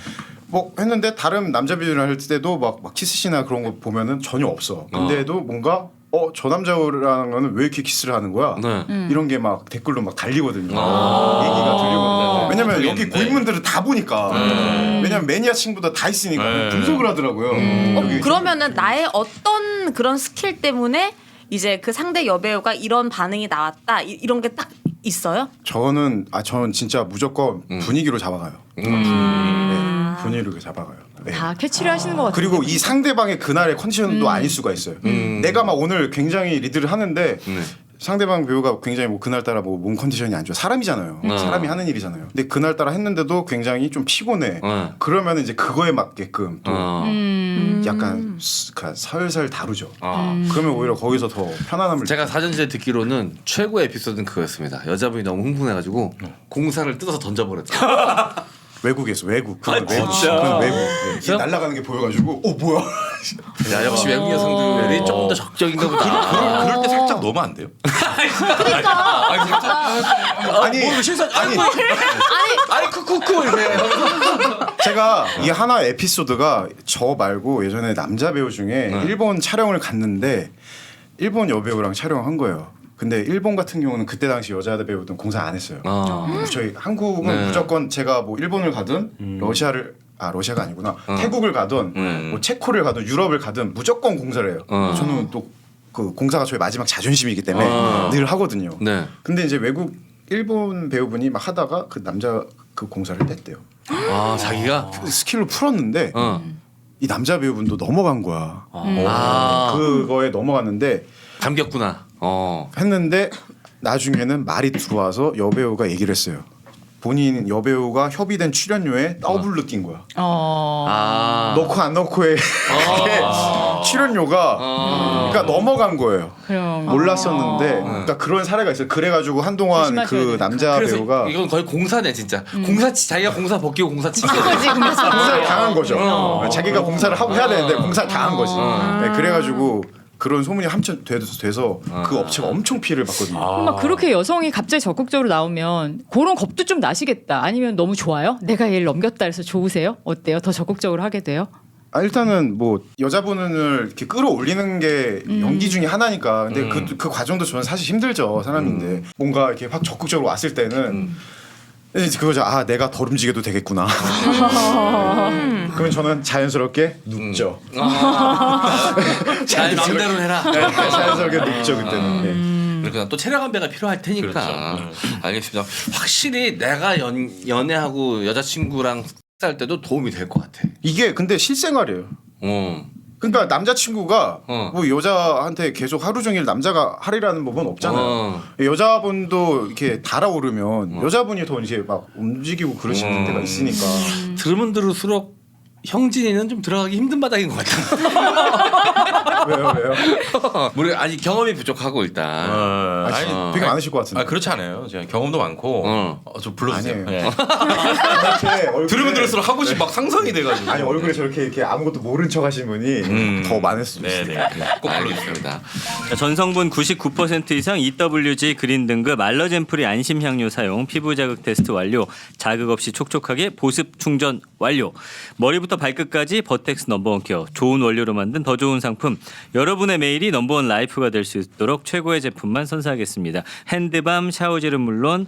뭐 했는데 다른 남자 배우랑 할 때도 막 키스시나 그런 거 보면은 전혀 없어. 근데도 뭔가 저 남자랑은 왜 이렇게 키스를 하는 거야? 네. 이런 게 막 댓글로 막 달리거든요. 얘기가 들리거든요. 왜냐면 그러겠네. 여기 고인물들을 다 보니까. 왜냐면 매니아 친구들 다 있으니까 분석을 하더라고요. 여기 그러면은 나의 어떤 그런 스킬 때문에 이제 그 상대 여배우가 이런 반응이 나왔다 이런 게 딱 있어요? 저는 진짜 무조건 분위기로 잡아가요. 네, 분위기로 잡아가요. 네. 다 캐치를 하시는 것 같아요. 그리고 이 상대방의 그날의 컨디션도 아닐 수가 있어요. 내가 막 오늘 굉장히 리드를 하는데 상대방 배우가 굉장히 뭐 그날따라 뭐 몸 컨디션이 안 좋아. 사람이잖아요. 사람이 하는 일이잖아요. 근데 그날따라 했는데도 굉장히 좀 피곤해. 그러면 이제 그거에 맞게끔 또 약간 살살 다루죠. 그러면 오히려 거기서 더 편안함을 제가 사전제 듣기로는 최고의 에피소드는 그거였습니다. 여자분이 너무 흥분해가지고 공사를 뜯어서 던져버렸다. 외국에서 외국 그건 진짜? 그건 외국 네. 이게 날아가는 게 보여가지고 뭐야 야 역시 외국 여성들이 조금 더 적극적인가 보다. 그럴 때 살짝 넣으면 안 돼요? 아니 아니 쿠쿠쿠 이래. 제가 이 하나 에피소드가 저 말고 예전에 남자 배우 중에 일본 촬영을 갔는데 일본 여배우랑 촬영한 거예요. 근데 일본 같은 경우는 그때 당시 여자 배우들은 공사 안 했어요. 저희 한국은 무조건 제가 뭐 일본을 가든 러시아가 아니구나. 태국을 가든 뭐 체코를 가든 유럽을 가든 무조건 공사를 해요. 저는 또 그 공사가 저희 마지막 자존심이기 때문에 늘 하거든요. 네. 근데 이제 일본 배우분이 막 하다가 그 남자 그 공사를 뺐대요. 자기가 스킬로 풀었는데 이 남자 배우분도 넘어간 거야. 그거에 넘어갔는데 감겼구나. 했는데 나중에는 말이 들어와서 여배우가 얘기를 했어요. 본인 여배우가 협의된 출연료에 더블 느낀 거야. 넣고 안 넣고의 출연료가 그러니까 넘어간 거예요. 그럼. 몰랐었는데 그러니까 그런 사례가 있어요. 그래가지고 한동안 조심하셔야 그 돼요. 남자 그래서 배우가 이건 거의 공사네 진짜. 자기가 공사 벗기고 공사 치고. 공사를 당한 거죠. 자기가 공사를 하고 해야 되는데 공사를 당한 거지. 네, 그래가지고 그런 소문이 한참 돼서 그 업체가 엄청 피해를 봤거든요. 막 그렇게 여성이 갑자기 적극적으로 나오면 그런 겁도 좀 나시겠다. 아니면 너무 좋아요? 내가 얘를 넘겼다 해서 좋으세요? 어때요? 더 적극적으로 하게 돼요? 일단은 뭐 여자분을 이렇게 끌어올리는 게 연기 중에 하나니까. 근데 그 과정도 저는 사실 힘들죠. 사람인데 뭔가 이렇게 확 적극적으로 왔을 때는 이제 그거죠. 내가 덜 움직여도 되겠구나. 그러면 저는 자연스럽게 눕죠. 잘 마음대로 해라. 자연스럽게 눕죠 그때는. 네. 그러니까 또 체력 안배가 필요할 테니까. 알겠습니다. 확실히 내가 연애하고 여자친구랑 할 때도 도움이 될 것 같아. 이게 근데 실생활이에요. 그러니까 남자친구가 어. 뭐 여자한테 계속 하루 종일 남자가 하리라는 법은 없잖아요. 어. 여자분도 이렇게 달아오르면 여자분이 더 이제 막 움직이고 그러시는 때가 있으니까. 들으면 들을수록 형진이는 좀 들어가기 힘든 바닥인 것 같아. 왜요? 우리 아직 경험이 부족하고 일단. 아니, 되게 많으실 것 같은데. 그렇지 않아요. 제가 경험도 많고 좀 불러주세요. 아니에요. 네. 이렇게 얼굴에 들으면 들을수록 하고 싶 막 상상이 돼가지고. 아니 얼굴에 저렇게 이렇게 아무것도 모른 척 하신 분이 더 많을 수도 있어요. 네네. 꼭 불러주세요. 알겠습니다. 전성분 99% 이상 EWG 그린 등급 알러젠프리 안심 향료 사용, 피부 자극 테스트 완료, 자극 없이 촉촉하게 보습 충전 완료. 머리부터 발끝까지 버텍스 넘버원 케어, 좋은 원료로 만든 더 좋은 상품. 여러분의 매일이 넘버원 라이프가 될 수 있도록 최고의 제품만 선사하겠습니다. 핸드밤, 샤워젤은 물론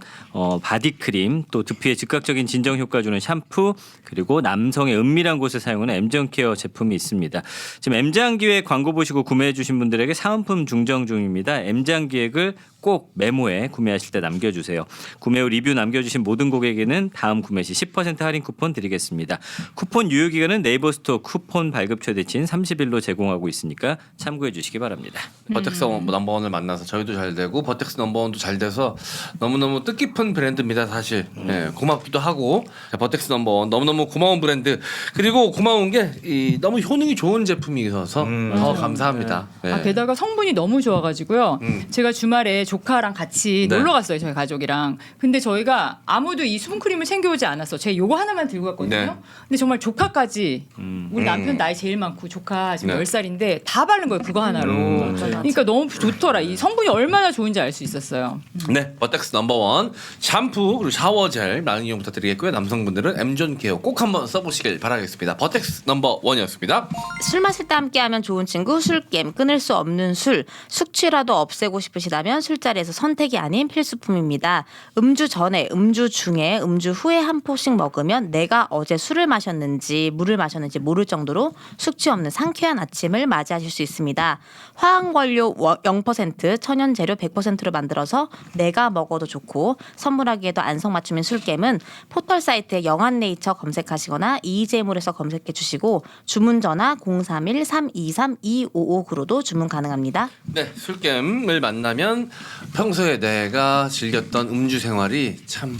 바디크림, 또 두피에 즉각적인 진정 효과 주는 샴푸, 그리고 남성의 은밀한 곳에 사용하는 M전 케어 제품이 있습니다. 지금 M장 기획 광고 보시고 구매해 주신 분들에게 사은품 중정 중입니다. M장 기획을 꼭 메모에 구매하실 때 남겨주세요. 구매 후 리뷰 남겨주신 모든 고객에게는 다음 구매 시 10% 할인 쿠폰 드리겠습니다. 쿠폰 유효 기간은 네이버 스토어 쿠폰 발급 최대치인 30일로 제공하고 있으니까 참고해 주시기 바랍니다. 버텍스 넘버원을 만나서 저희도 잘 되고 버텍스 넘버원도 잘 돼서 너무너무 뜻깊은 브랜드입니다 사실. 네, 고맙기도 하고 버텍스 넘버원 너무너무 고마운 브랜드. 그리고 고마운 게 너무 효능이 좋은 제품이어서 더 감사합니다. 네. 아, 게다가 성분이 너무 좋아가지고요. 제가 주말에 조카랑 같이 네. 놀러 갔어요. 저희 가족이랑. 근데 저희가 아무도 이 수분크림을 챙겨오지 않았어. 제가 요거 하나만 들고 갔거든요. 네. 근데 정말 조카까지 우리 남편 나이 제일 많고 조카 지금 네. 10살인데 다 바른 거예요. 그거 하나로. 그러니까 너무 좋더라. 이 성분이 얼마나 좋은지 알 수 있었어요. 네, 버텍스 넘버원 샴푸 그리고 샤워젤 많은 이용 부탁드리겠고요. 남성분들은 M존 케어 꼭 한번 써보시길 바라겠습니다. 버텍스 넘버원이었습니다. 술 마실 때 함께하면 좋은 친구 술겜, 끊을 수 없는 술. 숙취라도 없애고 싶으시다면 술자리에서 선택이 아닌 필수품입니다. 음주 전에, 음주 중에, 음주 후에 한 포씩 먹으면 내가 어제 술을 마셨는지 물을 마셨는지 모를 정도로 숙취 없는 상쾌한 아침을 맞이하실 수 있습니다. 화학원료 0%, 천연재료 100%로 만들어서 내가 먹어도 좋고 선물하기에도 안성맞춤인 술겜은 포털 사이트에 영한네이처 검색하시거나 이재물에서 검색해 주시고 주문 전화 031-323-2559로도 주문 가능합니다. 네, 술겜을 만나면 평소에 내가 즐겼던 음주 생활이 참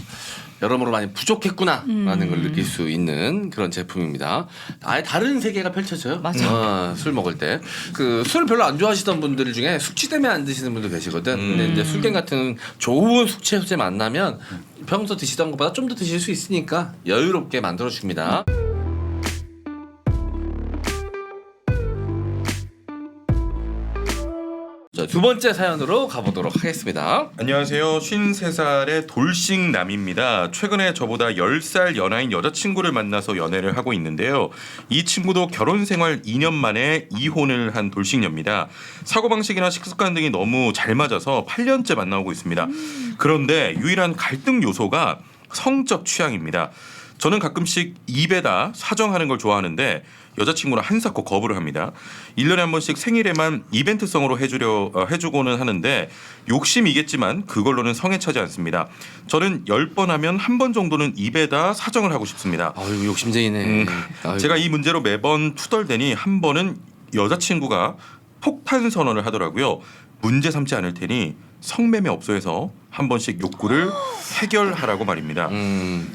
여러모로 많이 부족했구나라는 걸 느낄 수 있는 그런 제품입니다. 아예 다른 세계가 펼쳐져요. 맞아. 술 먹을 때. 그 술 별로 안 좋아하시던 분들 중에 숙취 때문에 안 드시는 분도 계시거든. 근데 이제 술겜 같은 좋은 숙취 해소제 만나면 평소 드시던 것보다 좀 더 드실 수 있으니까 여유롭게 만들어 줍니다. 자, 두 번째 사연으로 가보도록 하겠습니다. 안녕하세요. 53살의 돌싱남입니다. 최근에 저보다 10살 연하인 여자친구를 만나서 연애를 하고 있는데요. 이 친구도 결혼 생활 2년 만에 이혼을 한 돌싱녀입니다. 사고방식이나 식습관 등이 너무 잘 맞아서 8년째 만나고 있습니다. 그런데 유일한 갈등 요소가 성적 취향입니다. 저는 가끔씩 입에다 사정하는 걸 좋아하는데 여자친구는 한사코 거부를 합니다. 1년에 한 번씩 생일에만 이벤트성으로 해주고는 하는데 욕심이겠지만 그걸로는 성에 차지 않습니다. 저는 10번 하면 한 번 정도는 입에다 사정을 하고 싶습니다. 아유 욕심쟁이네. 아이고. 제가 이 문제로 매번 투덜대니 한 번은 여자친구가 폭탄 선언을 하더라고요. 문제 삼지 않을 테니 성매매 업소에서 한 번씩 욕구를 해결하라고 말입니다.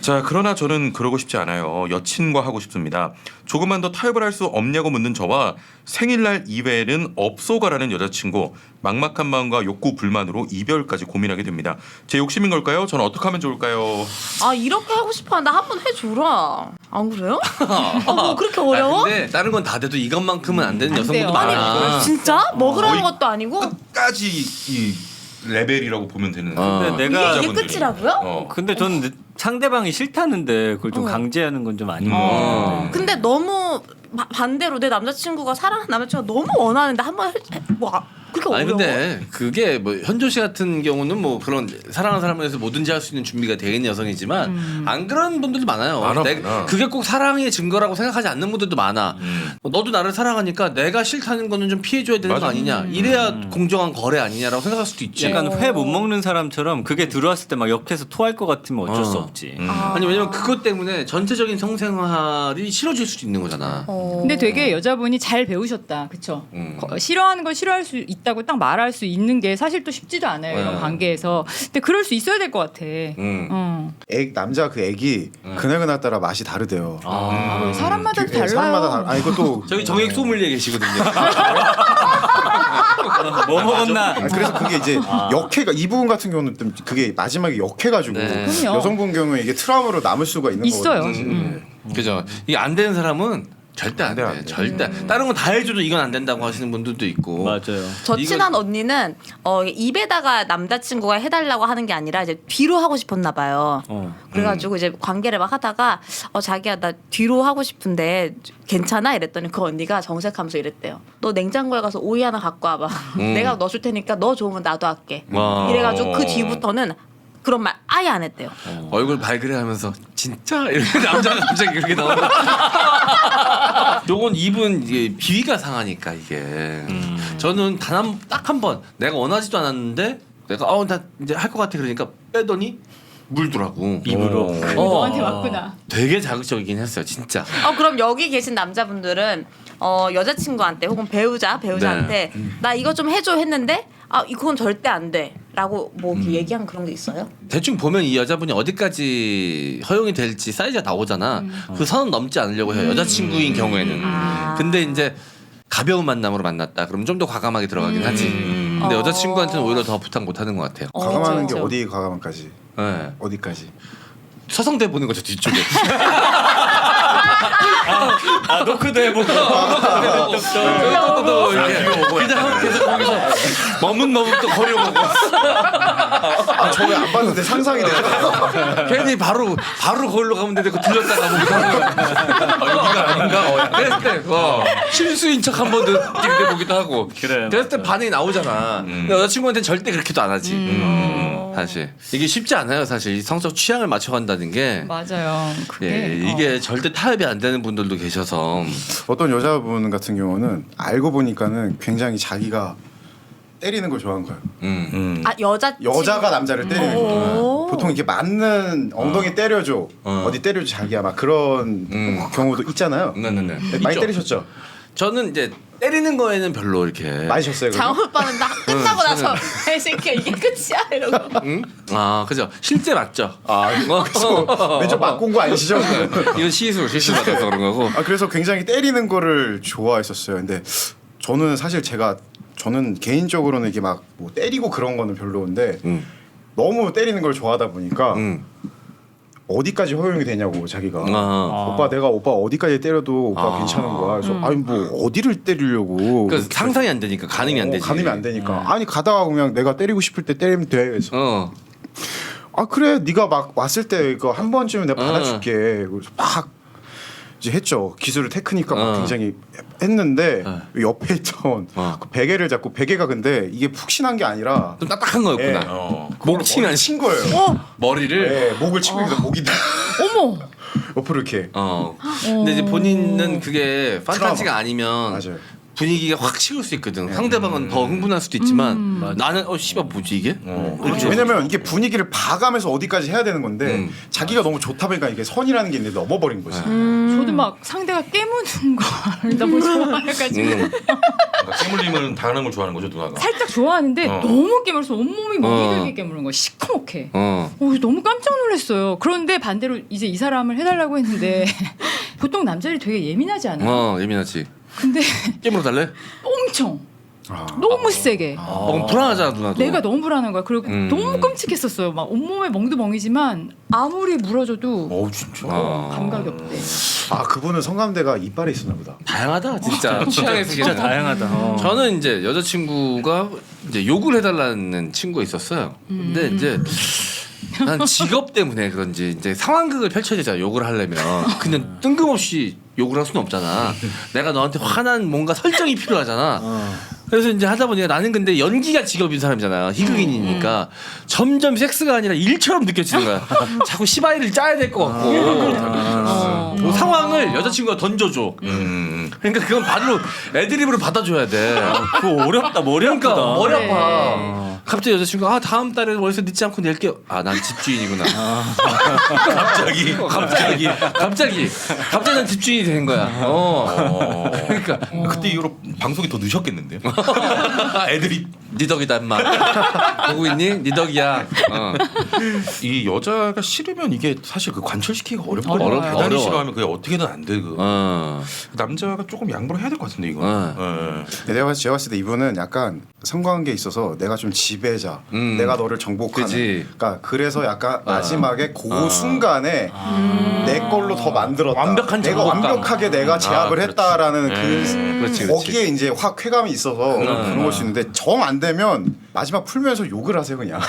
자, 그러나 저는 그러고 싶지 않아요. 여친과 하고 싶습니다. 조금만 더 타협을 할 수 없냐고 묻는 저와 생일날 이외에는 업소가라는 여자친구, 막막한 마음과 욕구 불만으로 이별까지 고민하게 됩니다. 제 욕심인 걸까요? 저는 어떻게 하면 좋을까요? 아 이렇게 하고 싶어. 나 한 번 해줘라. 안 그래요? 뭐 그렇게 어려워? 근데 다른 건 다 돼도 이것만큼은 안 되는 안 여성분도 돼요. 많아. 진짜? 먹으라는 거의 것도 아니고? 끝까지 이 레벨이라고 보면 되는. 근데 이게 여자분들이. 끝이라고요? 근데 저는 상대방이 싫다는데 그걸 좀 강제하는 건 좀 아닌 것 같아요. 근데 너무 반대로 내 남자친구가 사랑하는 남자친구가 너무 원하는데 한번 그게 아니 어려워? 근데 그게 뭐 현조 씨 같은 경우는 뭐 그런 사랑하는 사람을 위해서 뭐든지 할 수 있는 준비가 되어 있는 여성이지만 안 그런 분들도 많아요. 많아. 그게 꼭 사랑의 증거라고 생각하지 않는 분들도 많아. 너도 나를 사랑하니까 내가 싫다는 거는 좀 피해줘야 되는 거 아니냐. 이래야 공정한 거래 아니냐라고 생각할 수도 있지. 약간 회 못 먹는 사람처럼 그게 들어왔을 때 막 역해서 토할 것 같으면 어쩔 수 없지. 아니 왜냐면 그것 때문에 전체적인 성생활이 싫어질 수도 있는 거잖아. 근데 되게 여자분이 잘 배우셨다, 그쵸? 싫어하는 걸 싫어할 수 있다고 딱 말할 수 있는 게 사실 또 쉽지도 않아요, 이런 관계에서. 근데 그럴 수 있어야 될 것 같아. 남자 그 애기 그날 따라 맛이 다르대요. 사람마다 달라요. 사람마다 아니 이것도 저기 정액 소믈리에 계시거든요. 뭐 먹었나? 그래서 그게 이제 역해가 이 부분 같은 경우는 좀 그게 마지막에 역해가지고 네. 그럼요. 여성분 경우에 이게 트라우마로 남을 수가 있는 있어요. 거거든요. 그죠. 이게 안 되는 사람은 절대 안 돼. 절대. 다른 건 다 해줘도 이건 안 된다고 하시는 분들도 있고. 맞아요. 저 이거- 친한 언니는 입에다가 남자친구가 해달라고 하는 게 아니라 이제 뒤로 하고 싶었나 봐요. 그래가지고 이제 관계를 막 하다가 자기야 나 뒤로 하고 싶은데 괜찮아? 이랬더니 그 언니가 정색하면서 이랬대요. 너 냉장고에 가서 오이 하나 갖고 와봐. 내가 넣어줄 테니까 너 좋으면 나도 할게. 와. 이래가지고 그 뒤부터는 그런 말 아예 안 했대요. 얼굴 발그레하면서 진짜 이렇게 남자가 갑자기 그렇게 나오는. 요건 입은 이게 비위가 상하니까 이게. 저는 딱 한 번 내가 원하지도 않았는데 내가 나 이제 할 것 같아 그러니까 빼더니 물더라고 입으로. 너한테 왔구나. 되게 자극적이긴 했어요 진짜. 그럼 여기 계신 남자분들은 여자친구한테 혹은 배우자한테 나 이거 좀 해줘 했는데 이건 절대 안 돼라고 뭐 얘기한 그런 게 있어요? 대충 보면 이 여자분이 어디까지 허용이 될지 사이즈가 나오잖아. 그 선은 넘지 않으려고 해요. 여자친구인 경우에는. 근데 이제 가벼운 만남으로 만났다. 그럼 좀 더 과감하게 들어가긴 하지. 근데 여자친구한테는 오히려 더 부탁 못하는 것 같아요. 과감하는 게 그렇죠. 어디 과감한까지? 네. 어디까지? 서성대 보는 거죠 뒤쪽에. 노크도 해보고. 또 이렇게 그냥 계속 거기서 머뭇머뭇 또 거려보고. 저 왜 안 봤는데 상상이 되더라고요. 괜히 바로 거기로 가면 되는데 그 들렸다가 보기도 하고. 여기가 아닌가? 그랬을 때 실수인 척 한 번 느끼게 보기도 하고. 그래, 그랬을 때 반응이 나오잖아. 근데 여자친구한테는 절대 그렇게도 안 하지. 사실 이게 쉽지 않아요. 사실 이 성적 취향을 맞춰간다는 게. 맞아요. 그게 이게 절대 타협이 안 되는 분들도 계셔서. 어떤 여자분 같은 경우는 알고 보니까는 굉장히 자기가 때리는 걸 좋아하는 거예요. 여자가 남자를 때리는 거예요. 보통 이렇게 맞는 엉덩이 때려줘, 어디 때려줘 자기야 막 그런 경우도 있잖아요. 네네네. 많이 있죠. 때리셨죠? 저는 이제 때리는 거에는 별로 이렇게. 맞으셨어요? 그럼? 장훈 오빠는 나 끝나고 나서 이 새끼야 이게 끝이야 이러고. 그죠. 실제 맞죠. 그래서 왼쪽 맞고 온 거 아니시죠? 이건 시술 받아서 그런 거고. 그래서 굉장히 때리는 거를 좋아했었어요. 근데 저는 개인적으로는 이게 막 뭐 때리고 그런 거는 별로인데 너무 때리는 걸 좋아하다 보니까 어디까지 허용이 되냐고 자기가. 오빠 어디까지 때려도 오빠 괜찮은 거야. 그래서 아니 뭐 어디를 때리려고. 그러니까 상상이 안 되니까 가늠이 안 되지. 가늠이 안 되니까. 아니 가다가 그냥 내가 때리고 싶을 때 때리면 돼. 그래서 그래 네가 막 왔을 때 이거 한 번쯤은 내가 받아줄게. 그래서 막 이제 했죠. 기술을 테크니까 막 굉장히 했는데 옆에 있던 그 베개를 잡고 베개가 근데 이게 푹신한 게 아니라 좀 딱딱한 거였구나. 목치는 친 거예요. 머리를. 네, 목을 치고 있는 목이 어머. 옆으로 이렇게. 근데 이제 본인은 그게 판타지가 아니면 맞아요. 분위기가 확 식을 수 있거든. 상대방은 더 흥분할 수도 있지만 나는 씨발 뭐지 이게? 이렇게. 왜냐면 이게 분위기를 봐가면서 어디까지 해야 되는 건데 자기가 너무 좋다 보니까 이게 선이라는 게 있는데 넘어버린 거지. 저도 막 상대가 깨무는 걸 너무 좋아해가지고 깨물림을 당하는 걸 좋아하는 거죠 누나가. 살짝 좋아하는데 너무 깨물어서 온몸이 멍이 들게 깨무는 거야. 시커멓게. 너무 깜짝 놀랐어요. 그런데 반대로 이제 이 사람을 해달라고 했는데 보통 남자들이 되게 예민하지 않아요? 예민하지. 근데 깨물어 달래? 엄청 너무 세게. 그럼 불안하잖아 누나도. 내가 너무 불안한 거야. 그리고 너무 끔찍했었어요. 막 온몸에 멍도 멍이지만 아무리 물어줘도 진짜. 감각이 없대. 그분은 성감대가 이빨에 있었나 보다. 다양하다 진짜. 취향에 진짜 다양하다. 저는 이제 여자친구가 이제 욕을 해달라는 친구가 있었어요. 근데 이제 난 직업 때문에 그런지 이제 상황극을 펼쳐야 되잖아. 욕을 하려면. 근데 뜬금없이 욕을 할 수는 없잖아. 내가 너한테 화난 뭔가 설정이 필요하잖아. 그래서 이제 하다 보니까 나는 근데 연기가 직업인 사람이잖아. 희극인이니까 점점 섹스가 아니라 일처럼 느껴지는 거야. 자꾸 시바이를 짜야 될 것 같고 뭐 상황을 여자친구가 던져줘. 그러니까 그건 바로 애드립으로 받아줘야 돼. 그거 어렵다. 머리 그러니까 아프다. 머리 네. 아파. 갑자기 여자친구가 다음 달에 월세 늦지 않고 낼게요. 난 집주인이구나. 갑자기 난 집주인이 된 거야. 그러니까 그때 이후로 방송이 더 늦었겠는데요. 애들이 니 덕이다 인마. 보고 있니? 니 덕이야. 이 여자가 싫으면 이게 사실 그 관철시키기가 어렵거든요. 어려워. 대단히 어려워. 싫어하면 그게 어떻게든 안 되고 남자가 조금 양보를 해야 될 것 같은데 이거. 제가 봤을 때 이분은 약간 성관계에 있어서 내가 좀 지배자, 내가 너를 정복하는. 그치. 그러니까 그래서 약간 마지막에 그 순간에 내 걸로 더 만들었다. 완벽한 내가 정복감. 완벽하게 내가 제압을 그렇지. 했다라는 그렇지. 거기에 이제 확 쾌감이 있어서 그런 걸 수 있는데 정 안 되면 마지막 풀면서 욕을 하세요 그냥.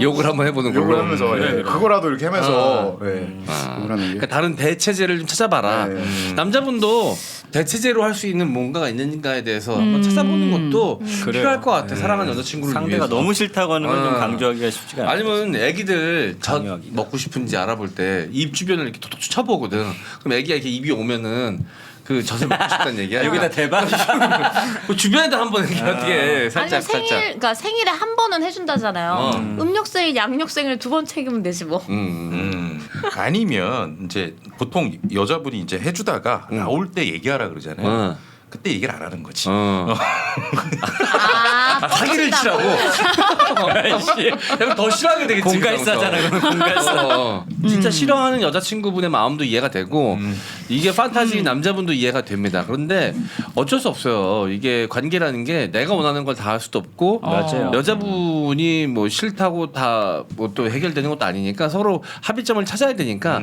욕을 한번 해보는 걸로. 욕을 하면서 그거라도 이렇게 하면서 욕을 하는 게. 그러니까 다른 대체제를 좀 찾아봐라. 남자분도 대체제로 할 수 있는 뭔가가 있는가에 대해서 한번 찾아보는 것도 필요할 것 같아. 사랑하는 여자친구를 상대가 위해서. 너무 싫다고 하는 건 좀 강조하기가 쉽지가 않아요. 아니면 애기들 젖 강요하기가. 먹고 싶은지 알아볼 때 입 주변을 이렇게 톡톡 쳐보거든. 그럼 애기가 이렇게 입이 오면은 그 젖을 먹고 싶다는 얘기야. 여기다 대박. 그 주변에다 한번 이렇게 어떻게 살짝 아니 생일, 살짝. 그러니까 생일에 한 번은 해준다잖아요. 음력생일, 양력생일 두 번 챙기면 되지 뭐. 아니면 이제 보통 여자분이 이제 해주다가 나올 때 얘기하라 그러잖아요. 그때 얘기를 안 하는 거지. 사기를 치라고. 그럼 더 싫어하게 되겠지. 공갈사잖아. 그러면 공갈사. 진짜 싫어하는 여자친구분의 마음도 이해가 되고 이게 판타지 남자분도 이해가 됩니다. 그런데 어쩔 수 없어요. 이게 관계라는 게 내가 원하는 걸 다 할 수도 없고 맞아요. 여자분이 뭐 싫다고 다 뭐 또 해결되는 것도 아니니까 서로 합의점을 찾아야 되니까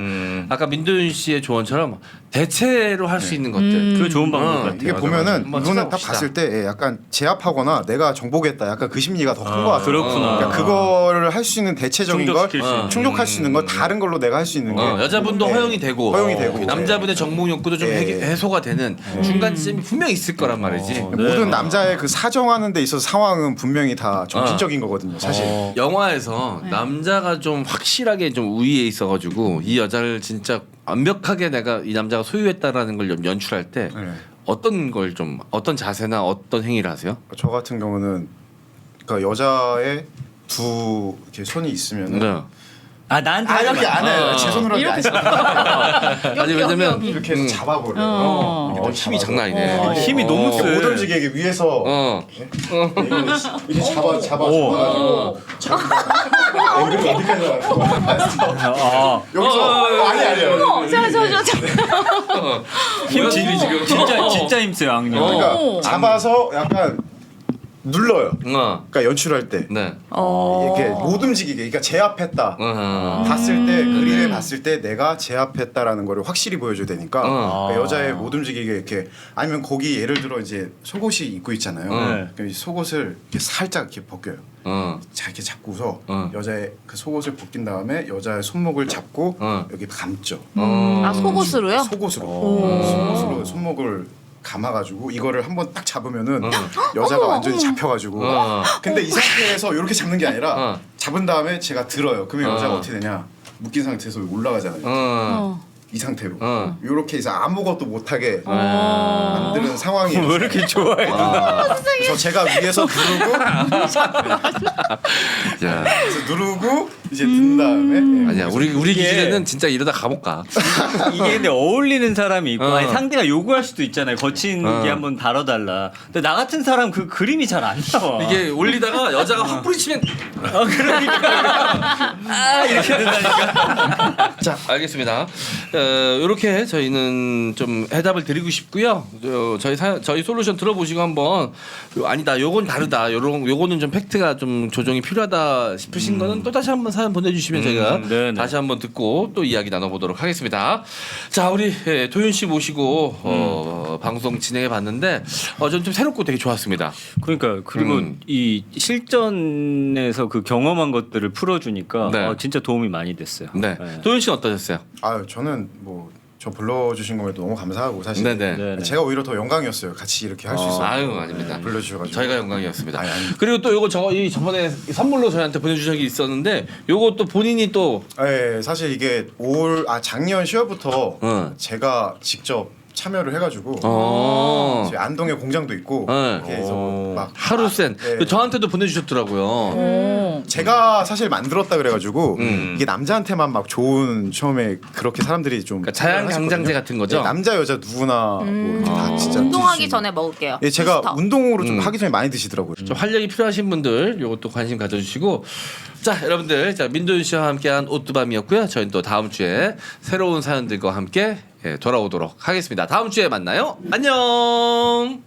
아까 민도윤 씨의 조언처럼 대체로 할 수 있는 것들. 그거 좋은 방법 같아요. 이게 보면은 한번 이분은 딱 찾아봅시다. 봤을 때 약간 제압하거나 내가 정복했다 약간 그 심리가 더 큰 것 같아요. 그렇구나. 그러니까 그거를 할 수 있는 대체적인 걸 충족시킬 수 있는. 충족할 수 있는 걸 다른 걸로 내가 할 수 있는 게 여자분도 네. 허용이 되고, 허용이 되고 남자분의 정복 욕구도 좀 해소가 되는 중간점이 분명히 있을 거란 말이지. 모든 남자의 그 사정하는 데 있어서 상황은 분명히 다 정신적인 거거든요, 사실. 영화에서 남자가 좀 확실하게 좀 우위에 있어가지고 이 여자를 진짜 완벽하게 내가 이 남자가 소유했다라는 걸 연출할 때 네. 어떤 걸 좀 어떤 자세나 어떤 행위를 하세요? 저 같은 경우는 그러니까 여자의 두 이렇게 손이 있으면은 네. 나한테 이렇게 안 해요. 제 손으로 이렇게 안 해요. 아니 왜냐면 이렇게 해서 잡아버려요. 힘이 장난 아니네. 힘이 너무 세. 못 움직이게 위에서 이렇게 잡아가지고 앵글이 어디까지 나가요? 여기서 아니에요. 힘 진짜 힘세요 악령. 그러니까 잡아서 약간 눌러요. 그러니까 연출할 때 네. 이렇게 못 움직이게, 그러니까 제압했다. 봤을 때 그림에 봤을 때 내가 제압했다라는 거를 확실히 보여줘야 되니까 그러니까 여자의 못 움직이게 이렇게 아니면 거기 예를 들어 이제 속옷이 입고 있잖아요. 그럼 이 속옷을 이렇게 살짝 이렇게 벗겨요. 자 이렇게 잡고서 여자의 그 속옷을 벗긴 다음에 여자의 손목을 잡고 여기 감죠. 아 속옷으로요? 속옷으로 손목을 감아가지고 이거를 한번 딱 잡으면은 여자가 완전히 잡혀가지고 근데 이 상태에서 이렇게 잡는 게 아니라 잡은 다음에 제가 들어요. 그러면 여자가 어떻게 되냐? 묶인 상태에서 올라가잖아요. 이 상태로 이렇게 해서 아무것도 못하게 만드는 상황이에요. 왜 이렇게 좋아해? 그래서 제가 위에서 누르고 야. 그래서 누르고 이제 든 다음에 아니야 우리 기준에는 진짜 이러다 감옥 가. 이게 근데 어울리는 사람이 있고 아니, 상대가 요구할 수도 있잖아요. 거친 게 한번 다뤄달라. 근데 나 같은 사람 그 그림이 잘 안 나와. 이게 올리다가 여자가 확 부딪히면 그러니까 이렇게 된다니까. 자 알겠습니다. 이렇게 저희는 좀 해답을 드리고 싶고요. 저희 솔루션 들어보시고 한번 아니다 요건 다르다 요거는 좀 팩트가 좀 조정이 필요하다 싶으신 거는 또 다시 한번 사연 보내주시면 저희가 네네. 다시 한번 듣고 또 이야기 나눠보도록 하겠습니다. 자 우리 도윤 씨 모시고 방송 진행해 봤는데 저는 좀 새롭고 되게 좋았습니다. 그러니까 그리고 이 실전에서 그 경험한 것들을 풀어주니까 네. 진짜 도움이 많이 됐어요. 네. 도윤 씨는 어떠셨어요? 저는 뭐 저 불러주신 거에도 너무 감사하고 사실 네네. 네. 제가 오히려 더 영광이었어요. 같이 이렇게 할 수 있어서 아유 아닙니다. 불러주셔가지고 저희가 영광이었습니다. 아니. 그리고 또 요거 저번에 선물로 저희한테 보내주신 적이 있었는데 요거 또 본인이 또 네, 사실 이게 작년 10월부터 응. 제가 직접 참여를 해가지고 저희 안동에 공장도 있고 네. 이렇게 해서 막 하루센 네. 저한테도 보내주셨더라고요. 제가 사실 만들었다 그래가지고 이게 남자한테만 막 좋은 처음에 그렇게 사람들이 좀 그러니까 자양강장제 같은 거죠? 네, 남자 여자 누구나 뭐 이렇게 다 진짜 운동하기 드실 수 전에 먹을게요. 예, 제가 부스터. 운동으로 좀 하기 전에 많이 드시더라고요. 좀 활력이 필요하신 분들 요것도 관심 가져주시고 자 여러분들 자 민도윤 씨와 함께한 오뚜밤이었고요. 저희는 또 다음 주에 새로운 사연들과 함께 돌아오도록 하겠습니다. 다음 주에 만나요. 안녕.